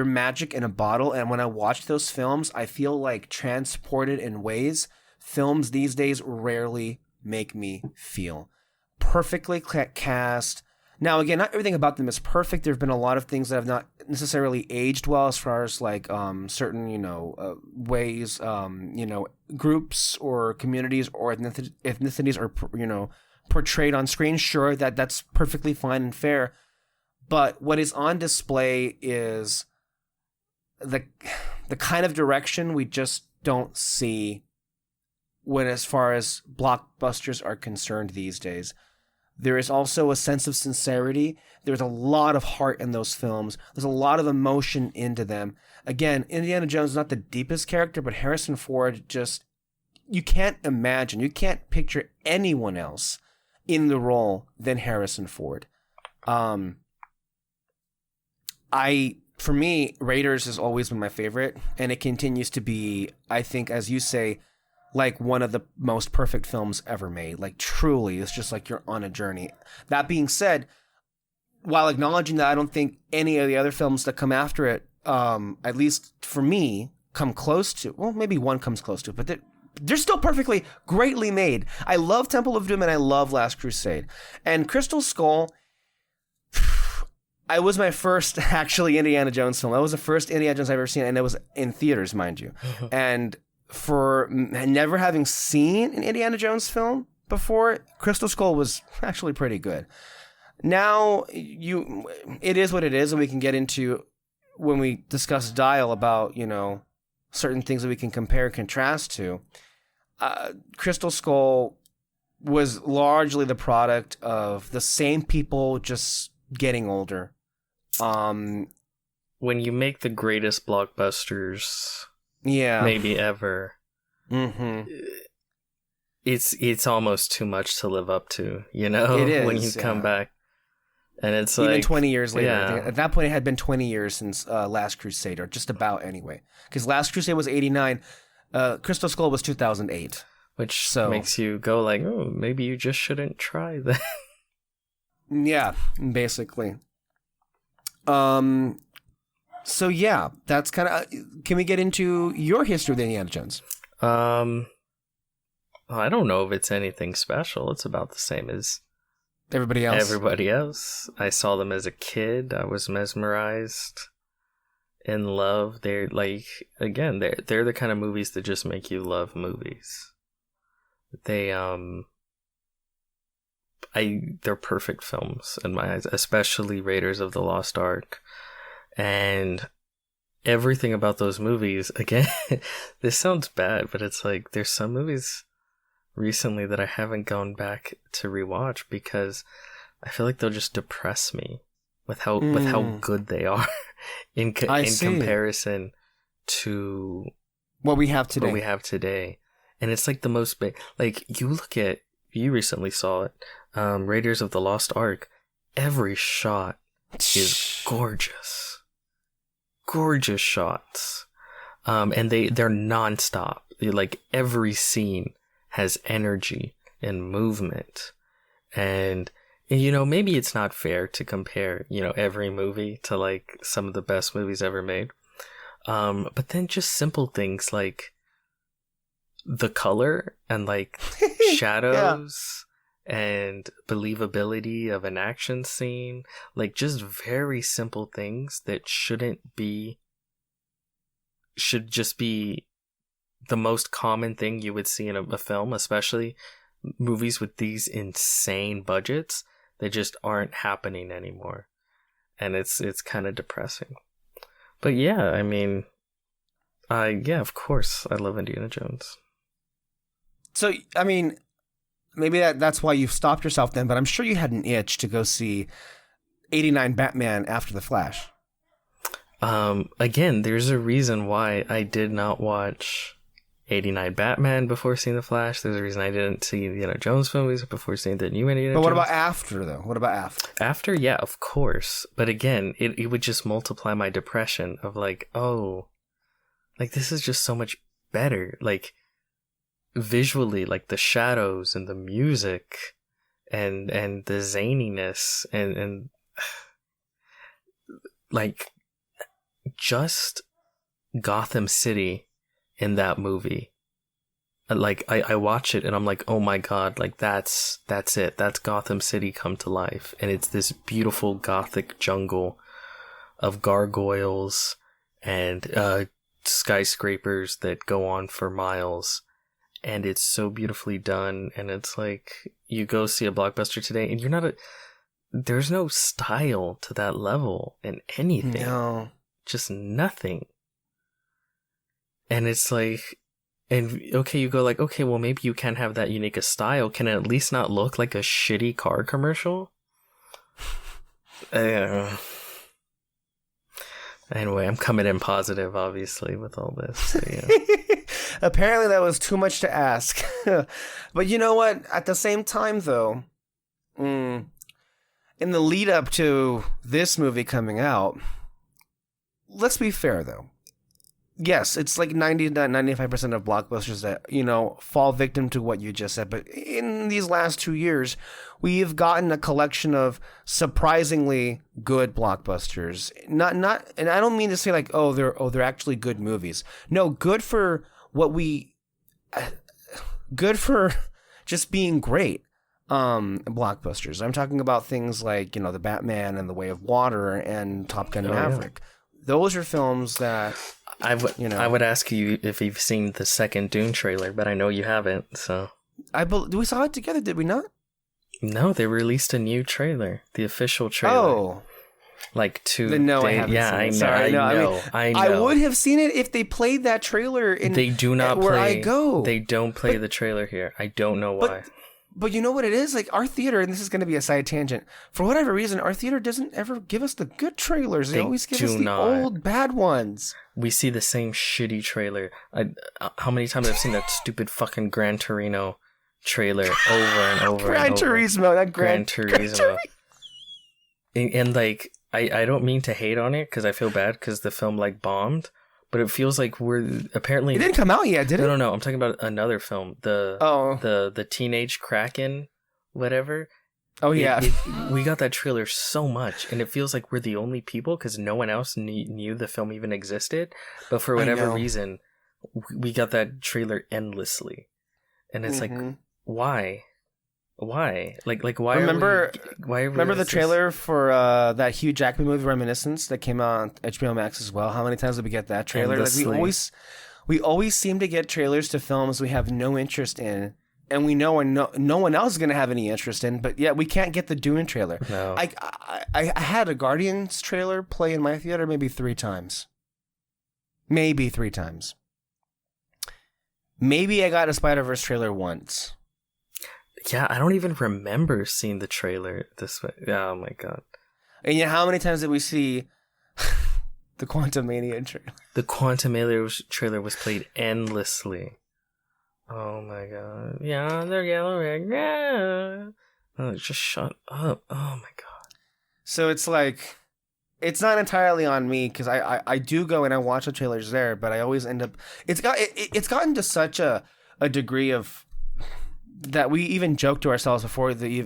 magic in a bottle, and when I watch those films, I feel like transported in ways films these days rarely make me feel. Perfectly cast. Now, again, not everything about them is perfect. There have been a lot of things that have not necessarily aged well as far as like certain, ways, groups or communities or ethnicities are, portrayed on screen. Sure, that's perfectly fine and fair. But what is on display is the kind of direction we just don't see when as far as blockbusters are concerned these days. There is also a sense of sincerity. There's a lot of heart in those films. There's a lot of emotion into them. Again, Indiana Jones is not the deepest character, but Harrison Ford you can't picture anyone else in the role than Harrison Ford. For me, Raiders has always been my favorite, and it continues to be, I think, as you say, like one of the most perfect films ever made. Like, truly, it's just like you're on a journey. That being said, while acknowledging that I don't think any of the other films that come after it, at least for me, come close to, well, maybe one comes close to it, but they're still perfectly, greatly made. I love Temple of Doom and I love Last Crusade. And Crystal Skull, it was my first actually Indiana Jones film. That was the first Indiana Jones I've ever seen, and it was in theaters, mind you. And for never having seen an Indiana Jones film before, Crystal Skull was actually pretty good. Now, it is what it is, and we can get into, when we discuss Dial, about, certain things that we can compare and contrast to. Crystal Skull was largely the product of the same people just getting older. When you make the greatest blockbusters, maybe ever, it's almost too much to live up to, It is, when you come back. And it's even like 20 years later. Yeah. I think at that point, it had been 20 years since Last Crusade, or just about anyway. Because Last Crusade was 89, Crystal Skull was 2008. Which makes you go like, oh, maybe you just shouldn't try that. Yeah, basically. So yeah, that's kind of. Can we get into your history with Indiana Jones? I don't know if it's anything special. It's about the same as everybody else. I saw them as a kid. I was mesmerized, in love. They're like, again, they're the kind of movies that just make you love movies. They're perfect films in my eyes, especially Raiders of the Lost Ark. And everything about those movies, again, this sounds bad, but it's like, there's some movies recently that I haven't gone back to rewatch because I feel like they'll just depress me with how good they are in comparison to what we have today. And it's like the most you recently saw it, Raiders of the Lost Ark. Every shot is gorgeous shots, and they're nonstop. Like every scene has energy and movement, and maybe it's not fair to compare every movie to like some of the best movies ever made, but then just simple things like the color and like shadows and believability of an action scene, like just very simple things that should just be the most common thing you would see in a film, especially movies with these insane budgets that just aren't happening anymore. And it's kind of depressing. But yeah, I mean, of course I love Indiana Jones. So, I mean, maybe that's why you've stopped yourself then, but I'm sure you had an itch to go see 89 Batman after The Flash. Again, there's a reason why I did not watch 89 Batman before seeing The Flash. There's a reason I didn't see Indiana Jones movies before seeing the new Indiana Jones. But what about after, though? What about after? After, yeah, of course. But again, it would just multiply my depression of like, oh, like this is just so much better. Like, visually, like the shadows and the music and the zaniness and like just Gotham City in that movie. Like I watch it and I'm like, oh my god, like that's it. That's Gotham City come to life. And it's this beautiful gothic jungle of gargoyles and skyscrapers that go on for miles. And it's so beautifully done. And it's like, you go see a blockbuster today and there's no style to that level in anything. No. Just nothing. And it's like, and okay, you go like, okay, well maybe you can have that unique a style. Can it at least not look like a shitty car commercial? Anyway, I'm coming in positive, obviously, with all this. So, yeah. Apparently that was too much to ask. But you know what? At the same time, though, in the lead up to this movie coming out, let's be fair, though. Yes, it's like 90 to 95% of blockbusters that, fall victim to what you just said. But in these last 2 years, we've gotten a collection of surprisingly good blockbusters. Not, and I don't mean to say like, they're actually good movies. No, good for just being great. blockbusters. I'm talking about things like, the Batman and the Way of Water and Top Gun Maverick. Yeah. Those are films that I would ask you if you've seen the second Dune trailer, but I know you haven't. So we saw it together, did we not? No, they released a new trailer, the official trailer. Oh. Like I haven't seen it. Sorry, I know. I would have seen it if they played that trailer they do not where play, I go. They don't play the trailer here. I don't know why. But you know what it is? Like, our theater, and this is going to be a side tangent, for whatever reason, our theater doesn't ever give us the good trailers. They always give us the old, bad ones. We see the same shitty trailer. How many times I've seen that stupid fucking Gran Torino trailer over and over Gran and over. Turismo, not Gran Turismo. And like, I don't mean to hate on it, because I feel bad because the film, like, bombed. But it feels like we're apparently... It didn't come out yet, did it? No. I'm talking about another film. The Teenage Kraken, whatever. Oh, yeah. We got that trailer so much, and it feels like we're the only people because no one else knew the film even existed. But for whatever reason, we got that trailer endlessly. And it's like, why? Why? Like why? Remember the trailer for that Hugh Jackman movie Reminiscence that came out on HBO Max as well? How many times did we get that trailer? Like, we always seem to get trailers to films we have no interest in, and we know no one else is going to have any interest in. But yet we can't get the Dune trailer. No. I had a Guardians trailer play in my theater maybe 3 times. Maybe 3 times. Maybe I got a Spider-Verse trailer once. Yeah, I don't even remember seeing the trailer this way. Oh my god. And how many times did we see the Quantumania trailer? The Quantumania trailer was played endlessly. Oh my god. Yeah, they're yellow red. Yeah. Oh, just shut up. Oh my god. So it's like, it's not entirely on me, because I do go and I watch the trailers there, but I always end up... It's gotten to such a degree of... that we even joke to ourselves before they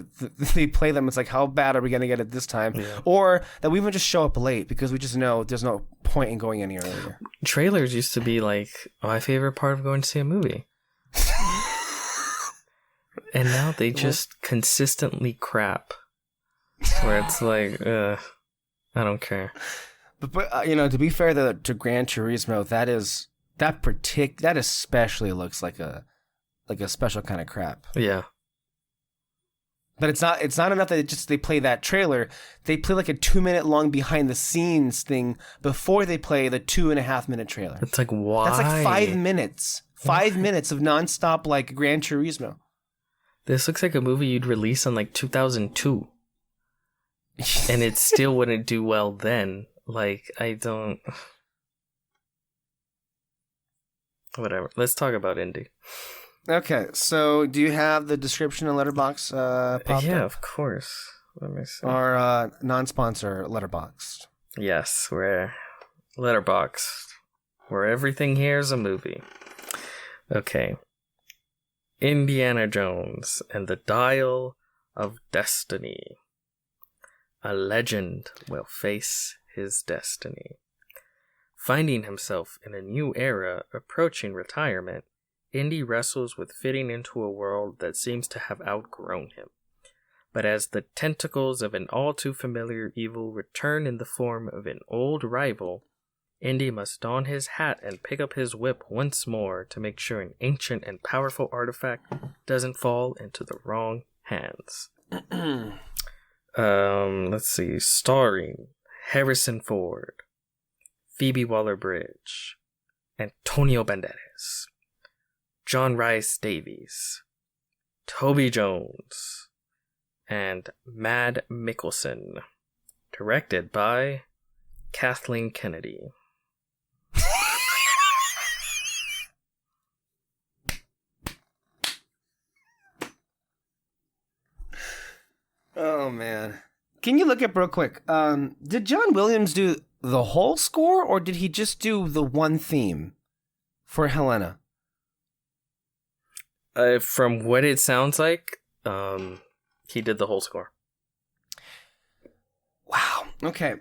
play them. It's like, how bad are we going to get it this time? Yeah. Or that we even just show up late because we just know there's no point in going any earlier. Trailers used to be like my favorite part of going to see a movie. And now they just consistently crap. Where it's like, I don't care. But to be fair to Gran Turismo, that especially looks like a special kind of crap. Yeah. But it's not enough that they play that trailer. They play like a 2-minute long behind the scenes thing before they play the 2.5-minute trailer. It's like, why? That's like 5 minutes. 5 minutes of nonstop like Gran Turismo. This looks like a movie you'd release in like 2002. And it still wouldn't do well then. Like, I don't... Whatever. Let's talk about indie. Okay, so do you have the description and letterbox popped Yeah, up? of course. Let me see. Our non-sponsor letterboxed. Yes, we're letterboxed. Where everything here is a movie. Okay. Indiana Jones and the Dial of Destiny. A legend will face his destiny. Finding himself in a new era approaching retirement, Indy wrestles with fitting into a world that seems to have outgrown him. But as the tentacles of an all-too-familiar evil return in the form of an old rival, Indy must don his hat and pick up his whip once more to make sure an ancient and powerful artifact doesn't fall into the wrong hands. Let's see. Starring Harrison Ford, Phoebe Waller-Bridge, Antonio Banderas, John Rhys Davies, Toby Jones, and Mad Mikkelsen. Directed by Kathleen Kennedy. Oh, man. Can you look up real quick? Did John Williams do the whole score, or did he just do the one theme for Helena? From what it sounds like, he did the whole score. Wow. Okay.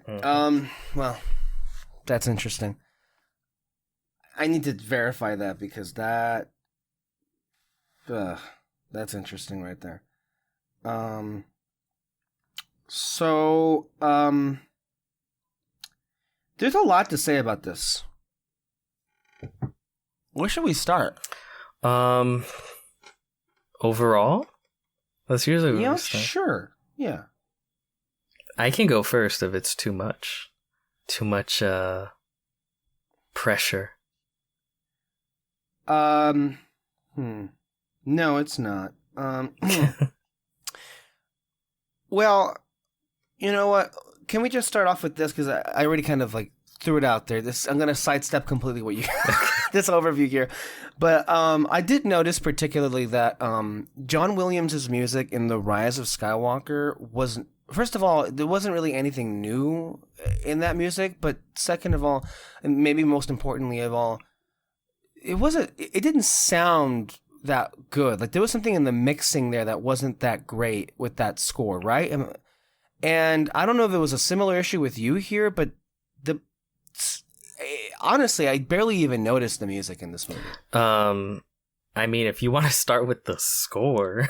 Well, that's interesting. I need to verify that because that's interesting right there. Um, so, there's a lot to say about this. Where should we start? Overall? That's usually where we start. Sure. Yeah. I can go first if it's too much. Too much, pressure. No, it's not. Well, you know what? Can we just start off with this? Because I already kind of like threw it out there. I'm going to sidestep completely what you this overview here. But I did notice particularly that John Williams' music in The Rise of Skywalker was, first of all, there wasn't really anything new in that music. But second of all, and maybe most importantly of all, it didn't sound that good. Like there was something in the mixing there that wasn't that great with that score, right? And I don't know if there was a similar issue with you here, but honestly, I barely even noticed the music in this movie. I mean, if you want to start with the score,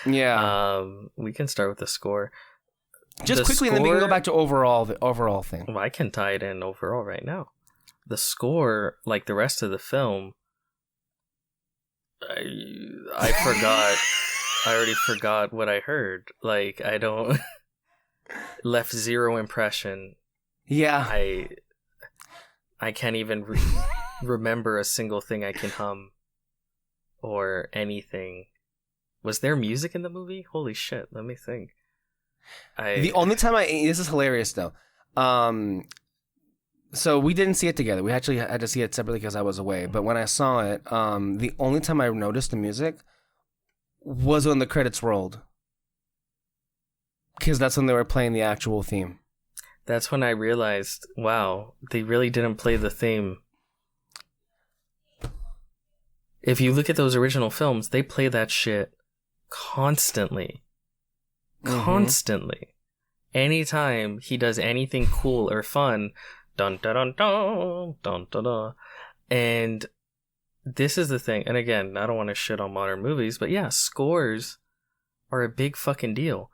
yeah, we can start with the score. Just quickly, and then we can go back to the overall thing. Well, I can tie it in overall right now. The score, like the rest of the film, I forgot. I already forgot what I heard. Like, I don't... left zero impression. Yeah. I can't even remember a single thing I can hum or anything. Was there music in the movie? Holy shit, let me think. The only time this is hilarious though. So we didn't see it together. We actually had to see it separately because I was away. But when I saw it, the only time I noticed the music was when the credits rolled. Because that's when they were playing the actual theme. That's when I realized, wow, they really didn't play the theme. If you look at those original films, they play that shit constantly. Mm-hmm. Constantly. Anytime he does anything cool or fun, dun dun dun dun dun dun dun. And this is the thing. And again, I don't want to shit on modern movies, but yeah, scores are a big fucking deal.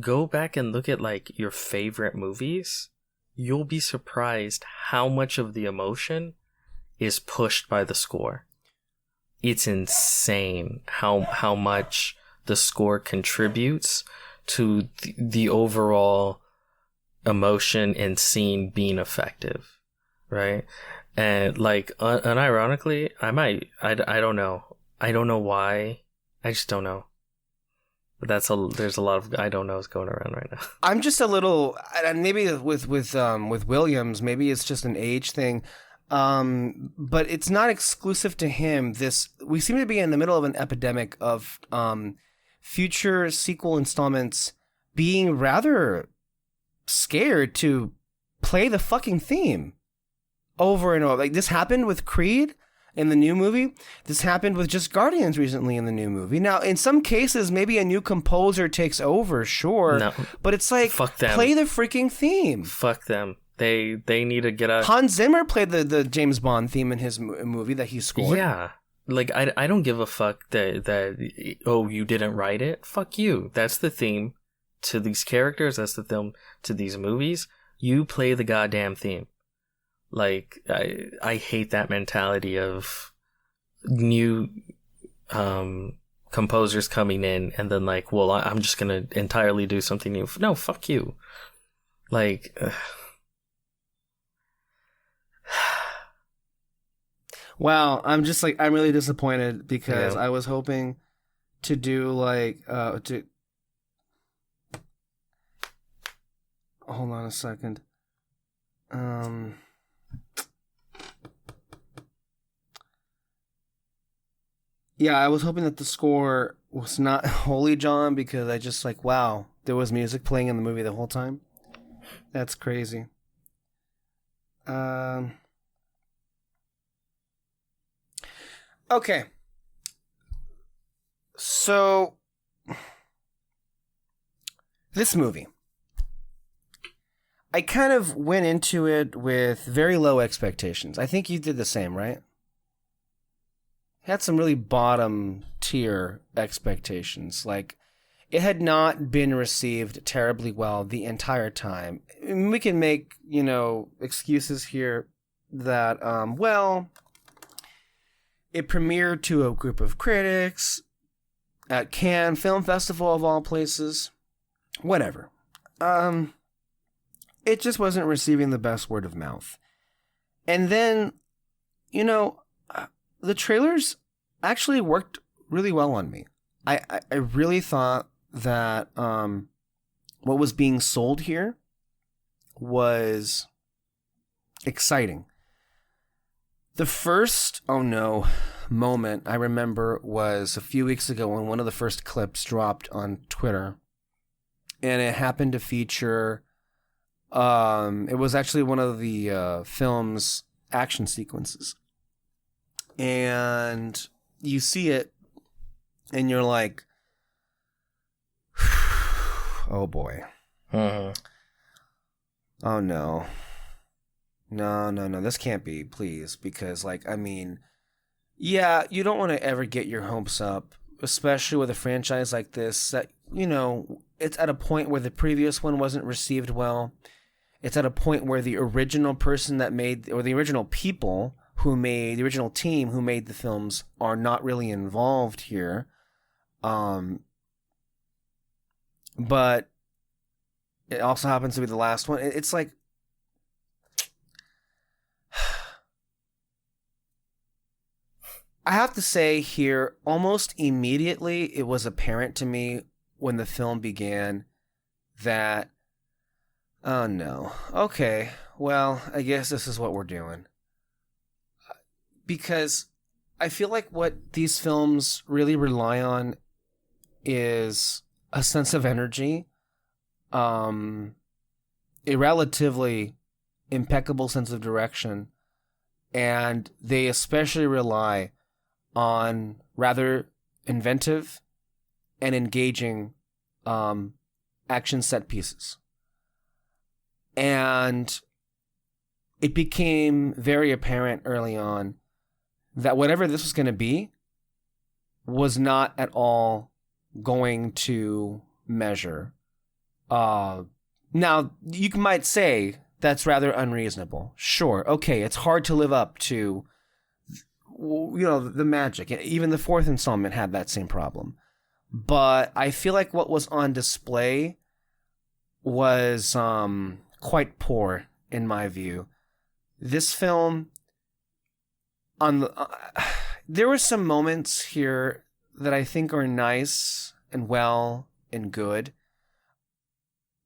Go back and look at like your favorite movies. You'll be surprised how much of the emotion is pushed by the score. It's insane how much the score contributes to the overall emotion and scene being effective, right? And like unironically, I don't know why. I just don't know. But there's a lot of I don't knows going around right now. I'm just a little, and maybe with Williams, maybe it's just an age thing, but it's not exclusive to him. We seem to be in the middle of an epidemic of future sequel installments being rather scared to play the fucking theme over and over. Like this happened with Creed in the new movie. This happened with just Guardians recently in the new movie. Now, in some cases, maybe a new composer takes over, sure. No, but it's like, fuck them. Play the freaking theme. Fuck them. They need to get out. Hans Zimmer played the James Bond theme in his movie that he scored. Yeah. Like, I don't give a fuck that oh, you didn't write it. Fuck you. That's the theme to these characters. That's the theme to these movies. You play the goddamn theme. Like, I hate that mentality of new composers coming in and then like, well, I'm just gonna entirely do something new. No, fuck you. Like, wow, I'm really disappointed because I was hoping to do like hold on a second. Yeah, I was hoping that the score was not Holy John because I just like, wow, there was music playing in the movie the whole time. That's crazy. Okay. So, this movie. I kind of went into it with very low expectations. I think you did the same, right? Had some really bottom tier expectations. Like, it had not been received terribly well the entire time. And we can make, excuses here that, it premiered to a group of critics at Cannes Film Festival of all places. Whatever. It just wasn't receiving the best word of mouth. And then, the trailers actually worked really well on me. I really thought that what was being sold here was exciting. The first, moment I remember was a few weeks ago when one of the first clips dropped on Twitter. And it happened to feature, it was actually one of the film's action sequences. And you see it, and you're like, oh boy. Uh-huh. Oh no. No, this can't be, please. Because, yeah, you don't want to ever get your hopes up, especially with a franchise like this that, it's at a point where the previous one wasn't received well. It's at a point where the original person that made, or the original people who made, the original team who made the films are not really involved here. But it also happens to be the last one. It's like, I have to say here, almost immediately, it was apparent to me when the film began that, oh no, okay, well, I guess this is what we're doing. Because I feel like what these films really rely on is a sense of energy, a relatively impeccable sense of direction, and they especially rely on rather inventive and engaging action set pieces. And it became very apparent early on that whatever this was going to be was not at all going to measure. Now, you might say that's rather unreasonable. Sure, okay, it's hard to live up to the magic. Even the fourth installment had that same problem. But I feel like what was on display was quite poor, in my view. This film, there were some moments here that I think are nice and well and good.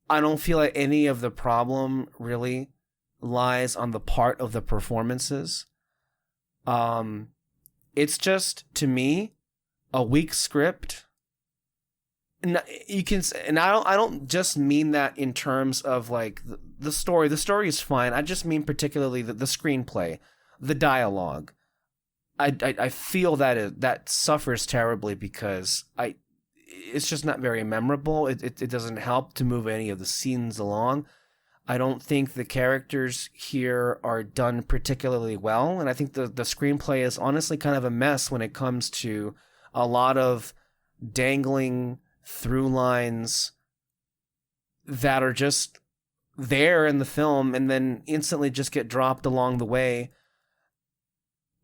I don't feel like any of the problem really lies on the part of the performances. It's just, to me, a weak script. And you can, and I don't just mean that in terms of like the story. The story is fine. I just mean particularly the screenplay, the dialogue. I feel that suffers terribly because it's just not very memorable. It doesn't help to move any of the scenes along. I don't think the characters here are done particularly well, and I think the screenplay is honestly kind of a mess when it comes to a lot of dangling through lines that are just there in the film and then instantly just get dropped along the way.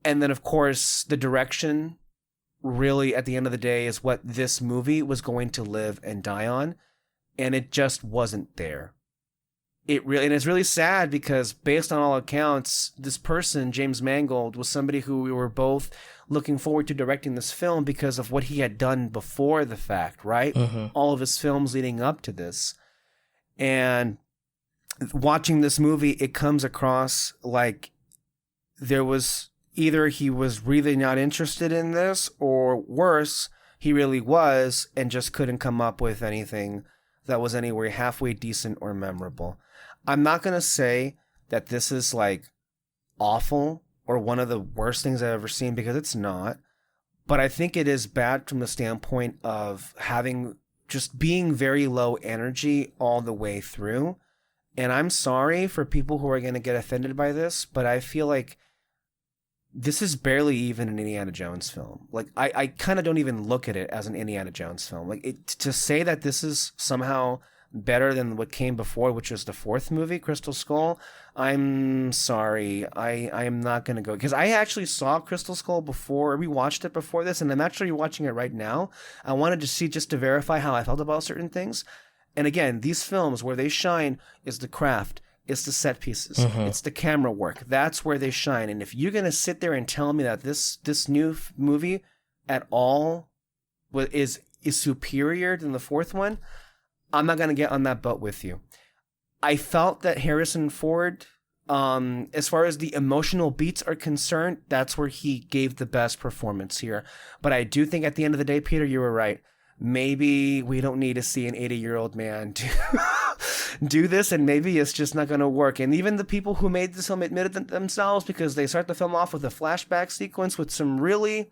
And then, of course, the direction really, at the end of the day, is what this movie was going to live and die on, and it just wasn't there. And it's really sad because, based on all accounts, this person, James Mangold, was somebody who we were both looking forward to directing this film because of what he had done before the fact, right? Mm-hmm. All of his films leading up to this. And watching this movie, it comes across like there was either he was really not interested in this, or worse, he really was and just couldn't come up with anything that was anywhere halfway decent or memorable. I'm not going to say that this is like awful or one of the worst things I've ever seen, because it's not. But I think it is bad from the standpoint of being very low energy all the way through. And I'm sorry for people who are going to get offended by this, but I feel like this is barely even an Indiana Jones film. Like, I kind of don't even look at it as an Indiana Jones film. Like, to say that this is somehow better than what came before, which was the fourth movie, Crystal Skull, I'm sorry. I am not going to go. Because I actually saw Crystal Skull before. We watched it before this, and I'm actually watching it right now. I wanted to see, just to verify how I felt about certain things. And again, these films, where they shine is the craft. It's the set pieces. It's the camera work. That's where they shine. And if you're going to sit there and tell me that this new movie at all is superior than the fourth one, I'm not going to get on that boat with you. I felt that Harrison Ford, as far as the emotional beats are concerned, that's where he gave the best performance here. But I do think at the end of the day, Peter, you were right. Maybe we don't need to see an 80-year-old man do this, and maybe it's just not going to work. And even the people who made this film admitted themselves, because they start the film off with a flashback sequence with some really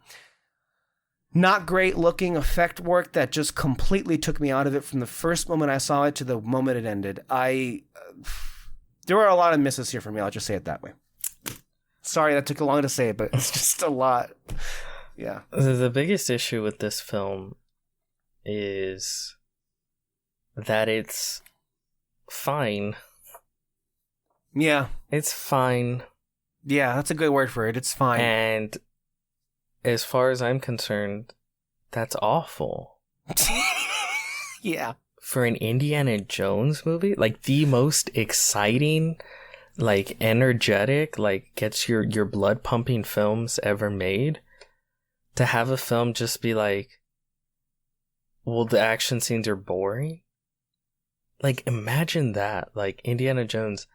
not great looking effect work that just completely took me out of it from the first moment I saw it to the moment it ended. There were a lot of misses here for me. I'll just say it that way. Sorry that took long to say, but it's just a lot. Yeah. The biggest issue with this film is that it's fine. Yeah. It's fine. Yeah, that's a good word for it. It's fine. And as far as I'm concerned, that's awful. Yeah. For an Indiana Jones movie, like the most exciting, like energetic, like gets your blood pumping films ever made, to have a film just be like, well, the action scenes are boring. Like, imagine that. Like, Indiana Jones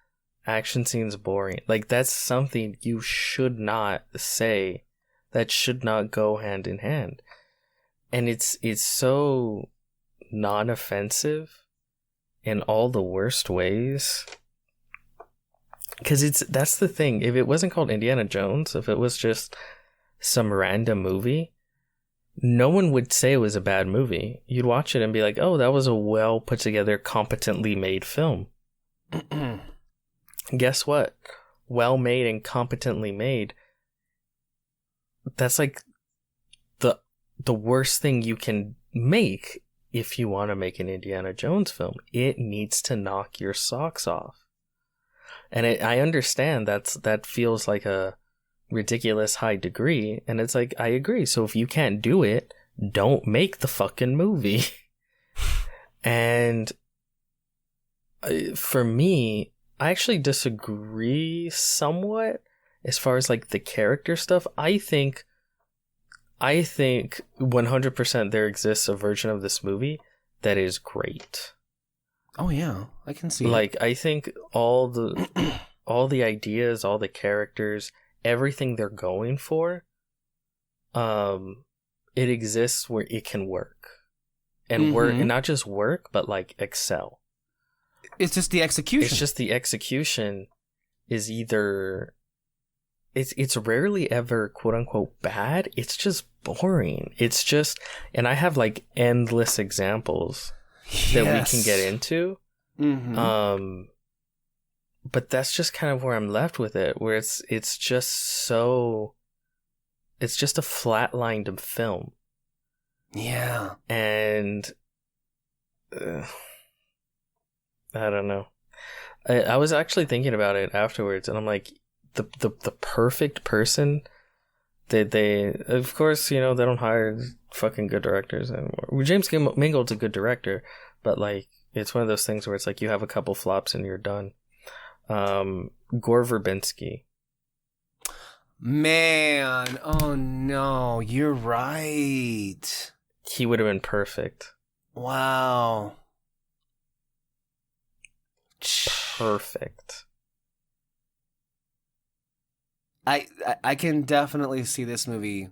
action scenes boring. Like, that's something you should not say. That should not go hand in hand. And it's so non-offensive in all the worst ways. Because that's the thing. If it wasn't called Indiana Jones, if it was just some random movie, no one would say it was a bad movie. You'd watch it and be like, oh, that was a well put together, competently made film. Guess what? Well made and competently made. That's like the worst thing you can make if you want to make an Indiana Jones film. It needs to knock your socks off. And I understand that feels like a ridiculous high degree, and it's like, I agree. So if you can't do it, don't make the fucking movie. And for me, I actually disagree somewhat as far as like the character stuff. I think 100% there exists a version of this movie that is great. Oh yeah, I can see. Like, I think all the ideas, all the characters, everything they're going for, it exists where it can work. And work, and not just work, but like excel. It's just the execution. It's just the execution is either it's rarely ever quote unquote bad. It's just boring. It's just, and I have like endless examples that we can get into. But that's just kind of where I'm left with it, where it's just a flatlined film. Yeah. And I don't know. I was actually thinking about it afterwards, and I'm like, the perfect person, they of course, you know, they don't hire fucking good directors anymore. James Mangold's a good director, but like, it's one of those things where it's like you have a couple flops and you're done. Gore Verbinski. Man, oh no, you're right. He would have been perfect. Wow. Perfect. I can definitely see this movie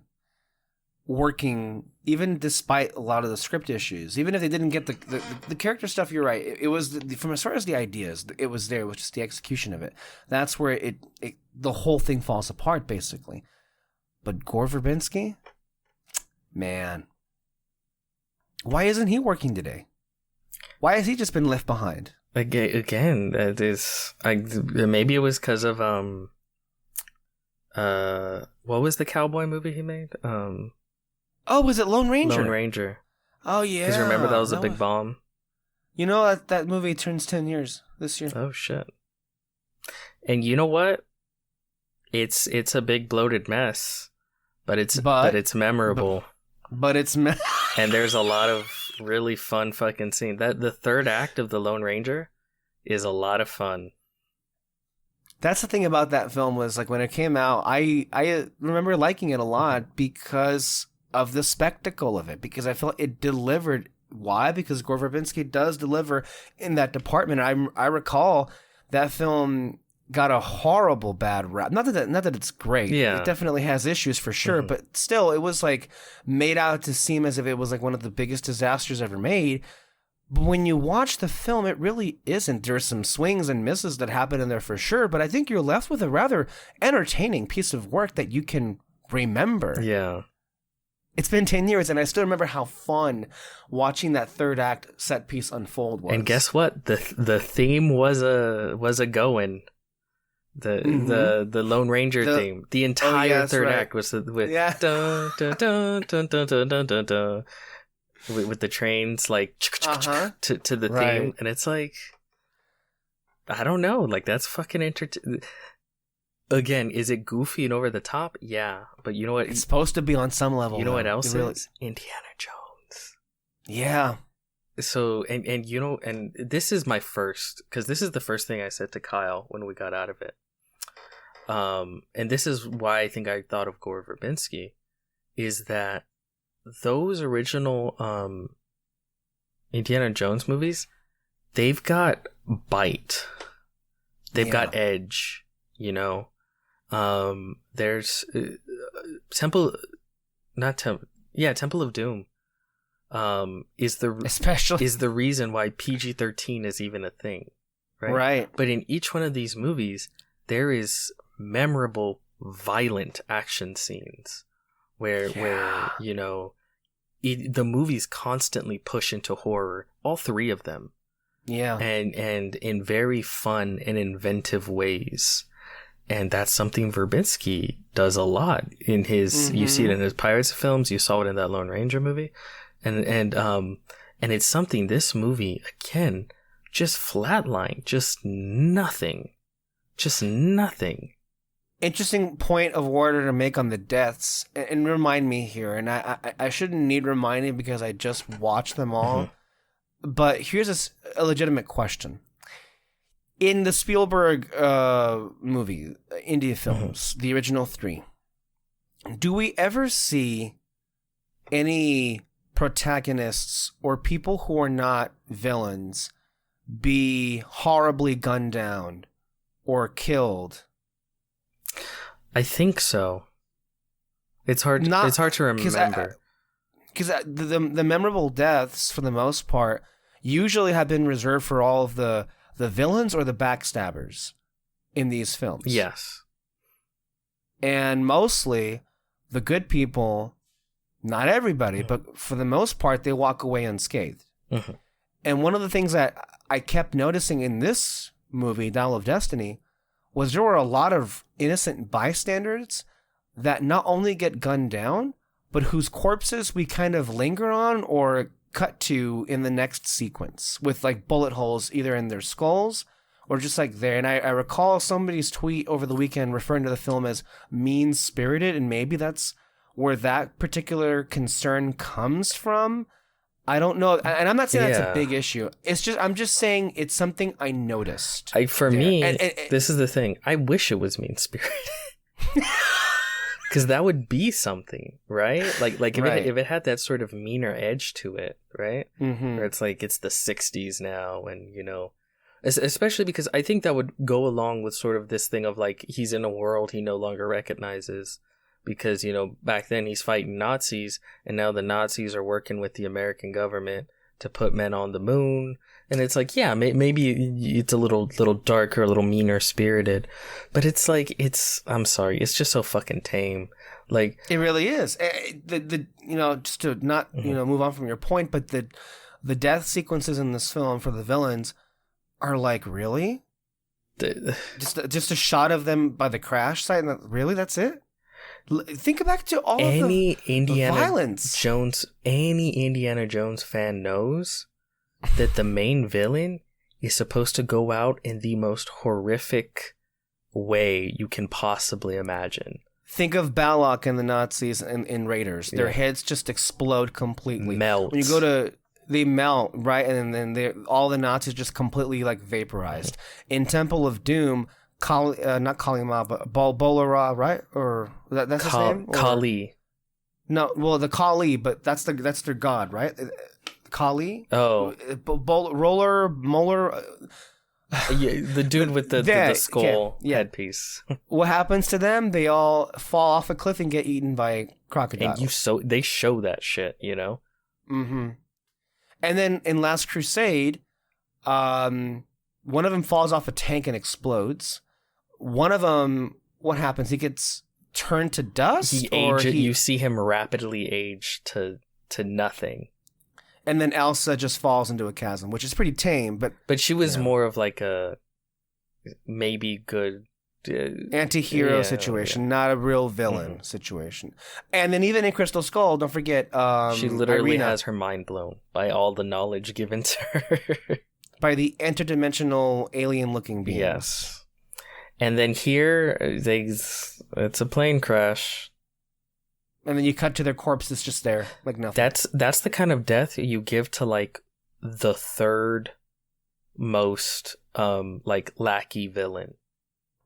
working, even despite a lot of the script issues. Even if they didn't get the character stuff, you're right. It was from as far as the ideas, it was there. It was just the execution of it. That's where it the whole thing falls apart, basically. But Gore Verbinski, man, why isn't he working today? Why has he just been left behind? Again, that is, maybe it was because of What was the cowboy movie he made? Oh, was it Lone Ranger? Lone Ranger. Oh yeah. Because remember that was a big bomb. You know that movie turns 10 years this year. Oh shit. And you know what? It's a big bloated mess, but it's memorable. But it's and there's a lot of really fun fucking scenes. That the third act of the Lone Ranger is a lot of fun. That's the thing about that film was like when it came out, I remember liking it a lot because of the spectacle of it, because I felt it delivered. Why? Because Gore Verbinski does deliver in that department. I recall that film got a horrible bad rap. Not that it's great. Yeah. It definitely has issues for sure, but still it was like made out to seem as if it was like one of the biggest disasters ever made. But when you watch the film, it really isn't. There's some swings and misses that happen in there for sure, but I think you're left with a rather entertaining piece of work that you can remember. Yeah. It's been 10 years, and I still remember how fun watching that third act set piece unfold was. And guess what? The theme was a going. The Lone Ranger theme. The entire third act was with dun, dun, dun, dun, dun, dun, dun, dun, dun, with the trains like to the theme, and it's like, I don't know, like that's fucking entertaining. Again, is it goofy and over the top? Yeah, but you know what? It's supposed to be on some level. You know what else is? Indiana Jones. Yeah. So, and you know, and this is my first, because this is the first thing I said to Kyle when we got out of it. And this is why I think I thought of Gore Verbinski, is that those original Indiana Jones movies, they've got bite. They've got edge, you know? There's Temple of Doom is the reason why PG-13 is even a thing, right? But in each one of these movies, there is memorable, violent action scenes where you know, the movies constantly push into horror, all three of them, and in very fun and inventive ways. And that's something Verbinski does a lot in his. You see it in his Pirates films. You saw it in that Lone Ranger movie, and it's something this movie again just flatlined, just nothing. Interesting point of order to make on the deaths, and remind me here. And I shouldn't need reminding because I just watched them all. But here's a legitimate question. In the Spielberg movie, India films, the original 3, do we ever see any protagonists or people who are not villains be horribly gunned down or killed? I think so. It's hard to remember. Because the memorable deaths, for the most part, usually have been reserved for all of the villains or the backstabbers in these films. Yes. And mostly the good people, not everybody, but for the most part, they walk away unscathed. And one of the things that I kept noticing in this movie, Dial of Destiny, was there were a lot of innocent bystanders that not only get gunned down, but whose corpses we kind of linger on or cut to in the next sequence with like bullet holes either in their skulls or just like there. And I recall somebody's tweet over the weekend referring to the film as mean-spirited, and maybe that's where that particular concern comes from. I don't know. And I'm not saying that's a big issue. I'm just saying it's something I noticed. For me, this is the thing. I wish it was mean-spirited. Because that would be something, right? Like if it had that sort of meaner edge to it, right? Where it's like it's the 60s now, and you know, especially because I think that would go along with sort of this thing of like he's in a world he no longer recognizes, because you know back then he's fighting Nazis, and now the Nazis are working with the American government to put men on the moon. And it's like, yeah, maybe it's a little darker, a little meaner spirited, but it's like, I'm sorry, it's just so fucking tame. Like, it really is. The you know, just to not, you know, move on from your point, but the death sequences in this film for the villains are like, really? Just a shot of them by the crash site. Really, that's it. Think back to all of the violence. Any Indiana Jones fan knows that the main villain is supposed to go out in the most horrific way you can possibly imagine. Think of Balak and the Nazis in Raiders. Their heads just explode completely. Melt. When you go to... They melt, right? And then all the Nazis just completely, like, vaporized. In Temple of Doom... not Kali Ma, but Bolara, right? Or that's his name? Or, Kali. No, well, the Kali, but that's their god, right? Kali. Oh, Molar. Yeah, the dude with the skull headpiece. What happens to them? They all fall off a cliff and get eaten by crocodiles. And they show that shit, you know. Mm-hmm. And then in Last Crusade, one of them falls off a tank and explodes. One of them, what happens? He gets turned to dust? You see him rapidly age to nothing. And then Elsa just falls into a chasm, which is pretty tame. But she was more of like a maybe good... anti-hero situation, not a real villain situation. And then even in Crystal Skull, don't forget... she literally has her mind blown by all the knowledge given to her. By the interdimensional alien-looking beings. Yes. And then here, it's a plane crash. And then you cut to their corpse, it's just there, like nothing. That's the kind of death you give to, like, the third most, like, lackey villain.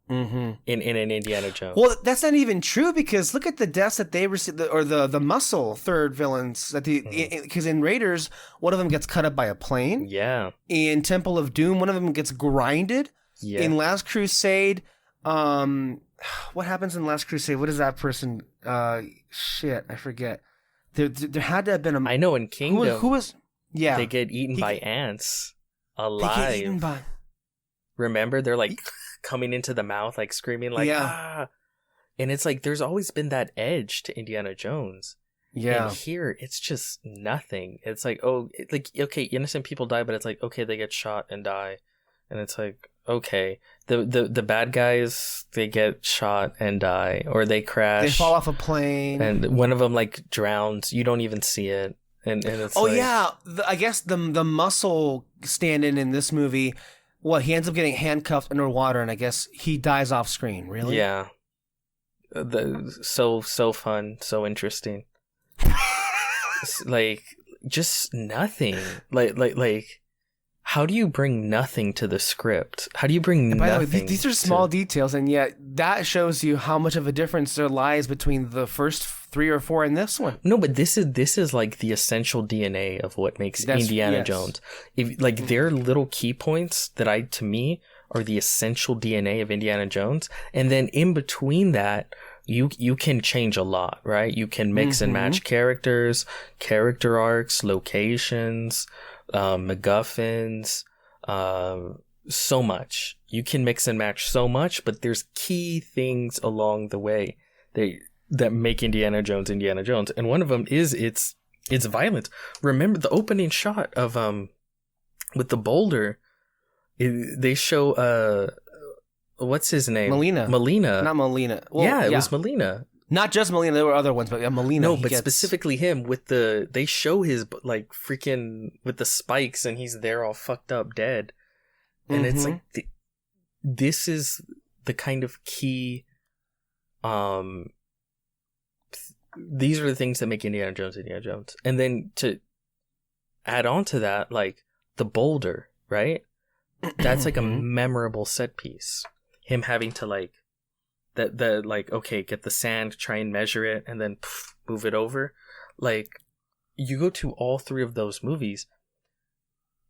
Mm-hmm. In an Indiana Jones. Well, that's not even true, because look at the deaths that they received, or the muscle third villains that because in Raiders, one of them gets cut up by a plane. Yeah. In Temple of Doom, one of them gets grinded. Yeah. In Last Crusade, what happens in Last Crusade? What is that person? Shit, I forget. There had to have been a. I know in Kingdom. Who was? Yeah. They get eaten by ants alive. They get eaten by. Remember, they're like coming into the mouth, like screaming, like ah. And it's like there's always been that edge to Indiana Jones. Yeah. And here it's just nothing. It's like okay, innocent people die, but it's like okay, they get shot and die, and it's like. Okay, the bad guys, they get shot and die, or they crash. They fall off a plane, and one of them like drowns. You don't even see it, and it's I guess the muscle stand-in in this movie, he ends up getting handcuffed underwater, and I guess he dies off screen. Really? Yeah. So fun, so interesting. Like just nothing. Like. How do you bring nothing to the script? How do you bring nothing? By the way, these are small details, and yet that shows you how much of a difference there lies between the first 3 or 4 and this one. No, but this is like the essential DNA of what makes Indiana Jones. Their little key points that to me are the essential DNA of Indiana Jones, and then in between that, you can change a lot, right? You can mix and match characters, character arcs, locations. MacGuffins, so much. You can mix and match so much, but there's key things along the way that make Indiana Jones, and one of them is its violence. Remember the opening shot of with the boulder. They show what's his name? Melina. Not Melina. Well, it was Melina. Not just Melina, there were other ones, but Melina. No, but specifically him they show his like freaking with the spikes, and he's there all fucked up, dead, and it's like this is the kind of key. These are the things that make Indiana Jones, and then to add on to that, like the boulder, right? That's like a memorable set piece. Him having to like. Okay, get the sand, try and measure it, and then move it over. Like, you go to all 3 of those movies,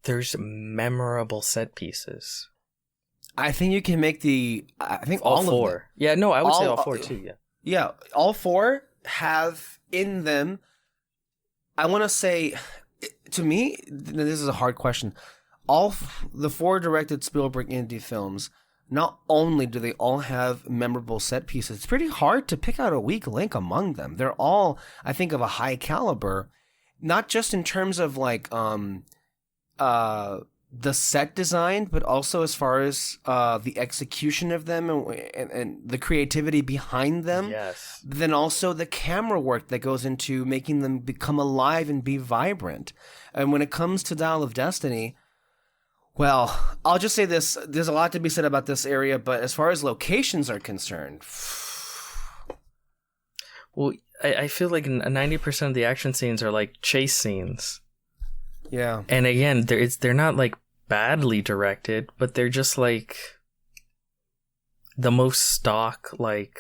there's memorable set pieces. I think you can make all 4. Of them. Yeah, no, I would say all 4 too, yeah. Yeah, all 4 have in them, I want to say, to me, this is a hard question. The 4 directed Spielberg indie films, not only do they all have memorable set pieces, it's pretty hard to pick out a weak link among them. They're all, I think, of a high caliber, not just in terms of like the set design, but also as far as the execution of them and the creativity behind them. Yes. But then also the camera work that goes into making them become alive and be vibrant. And when it comes to Dial of Destiny, well, I'll just say this. There's a lot to be said about this area, but as far as locations are concerned... Well, I feel like 90% of the action scenes are like chase scenes. Yeah. And again, they're not like badly directed, but they're just like the most stock, like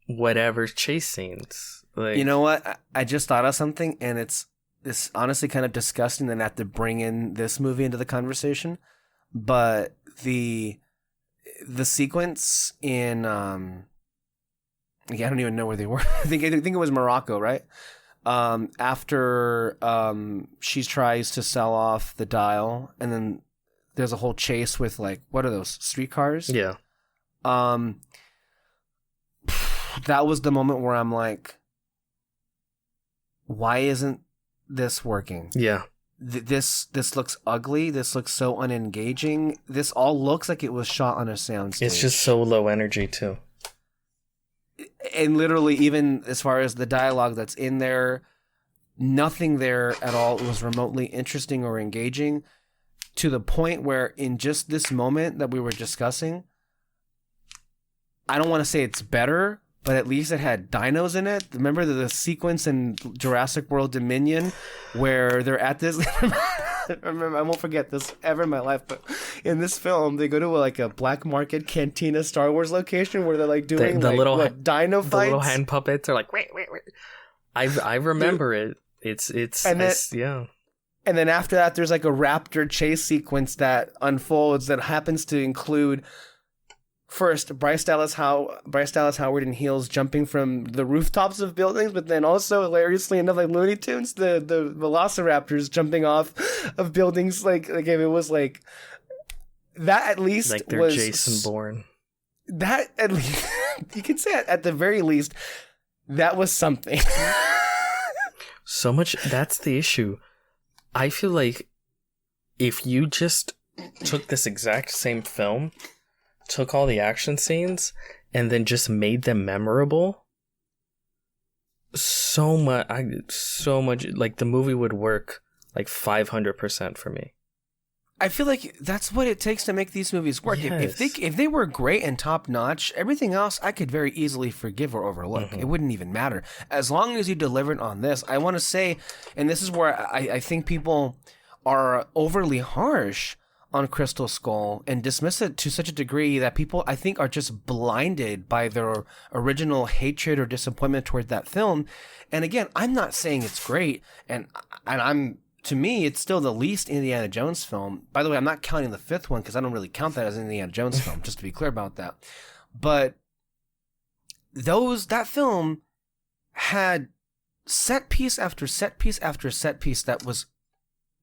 whatever chase scenes. Like, you know what? I just thought of something, and it's honestly kind of disgusting that I have to bring in this movie into the conversation. But the sequence in I don't even know where they were. I think it was Morocco, right? After she tries to sell off the dial, and then there's a whole chase with like, what are those, streetcars? Yeah. That was the moment where I'm like, why isn't this working? Yeah. This looks ugly. This looks so unengaging. This all looks like it was shot on a soundstage. It's just so low energy too. And literally, even as far as the dialogue that's in there, nothing there at all was remotely interesting or engaging, to the point where in just this moment that we were discussing, I don't want to say it's better, but at least it had dinos in it. Remember the sequence in Jurassic World Dominion where they're at this... Remember, I won't forget this ever in my life, but in this film, they go to like a black market cantina Star Wars location where they're like doing the like little dino fights. The little hand puppets are like, wait. I remember it. It's yeah. And then after that, there's like a raptor chase sequence that unfolds that happens to include, first, Bryce Dallas Howard in heels jumping from the rooftops of buildings, but then also, hilariously enough, like Looney Tunes, the velociraptors jumping off of buildings. Like if it was like that, at least like they're was Jason Bourne. That at least you could say at the very least that was something. So much. That's the issue. I feel like if you just took this exact same film, took all the action scenes, and then just made them memorable, so much, like the movie would work like 500% for me. I feel like that's what it takes to make these movies work. Yes. If they were great and top notch, everything else I could very easily forgive or overlook. Mm-hmm. It wouldn't even matter. As long as you delivered on this, I want to say, and this is where I think people are overly harsh on Crystal Skull and dismiss it to such a degree that people, I think, are just blinded by their original hatred or disappointment toward that film. And again, I'm not saying it's great, and I'm... To me, it's still the least Indiana Jones film. By the way, I'm not counting the fifth one because I don't really count that as an Indiana Jones film, just to be clear about that. But that film had set piece after set piece after set piece that was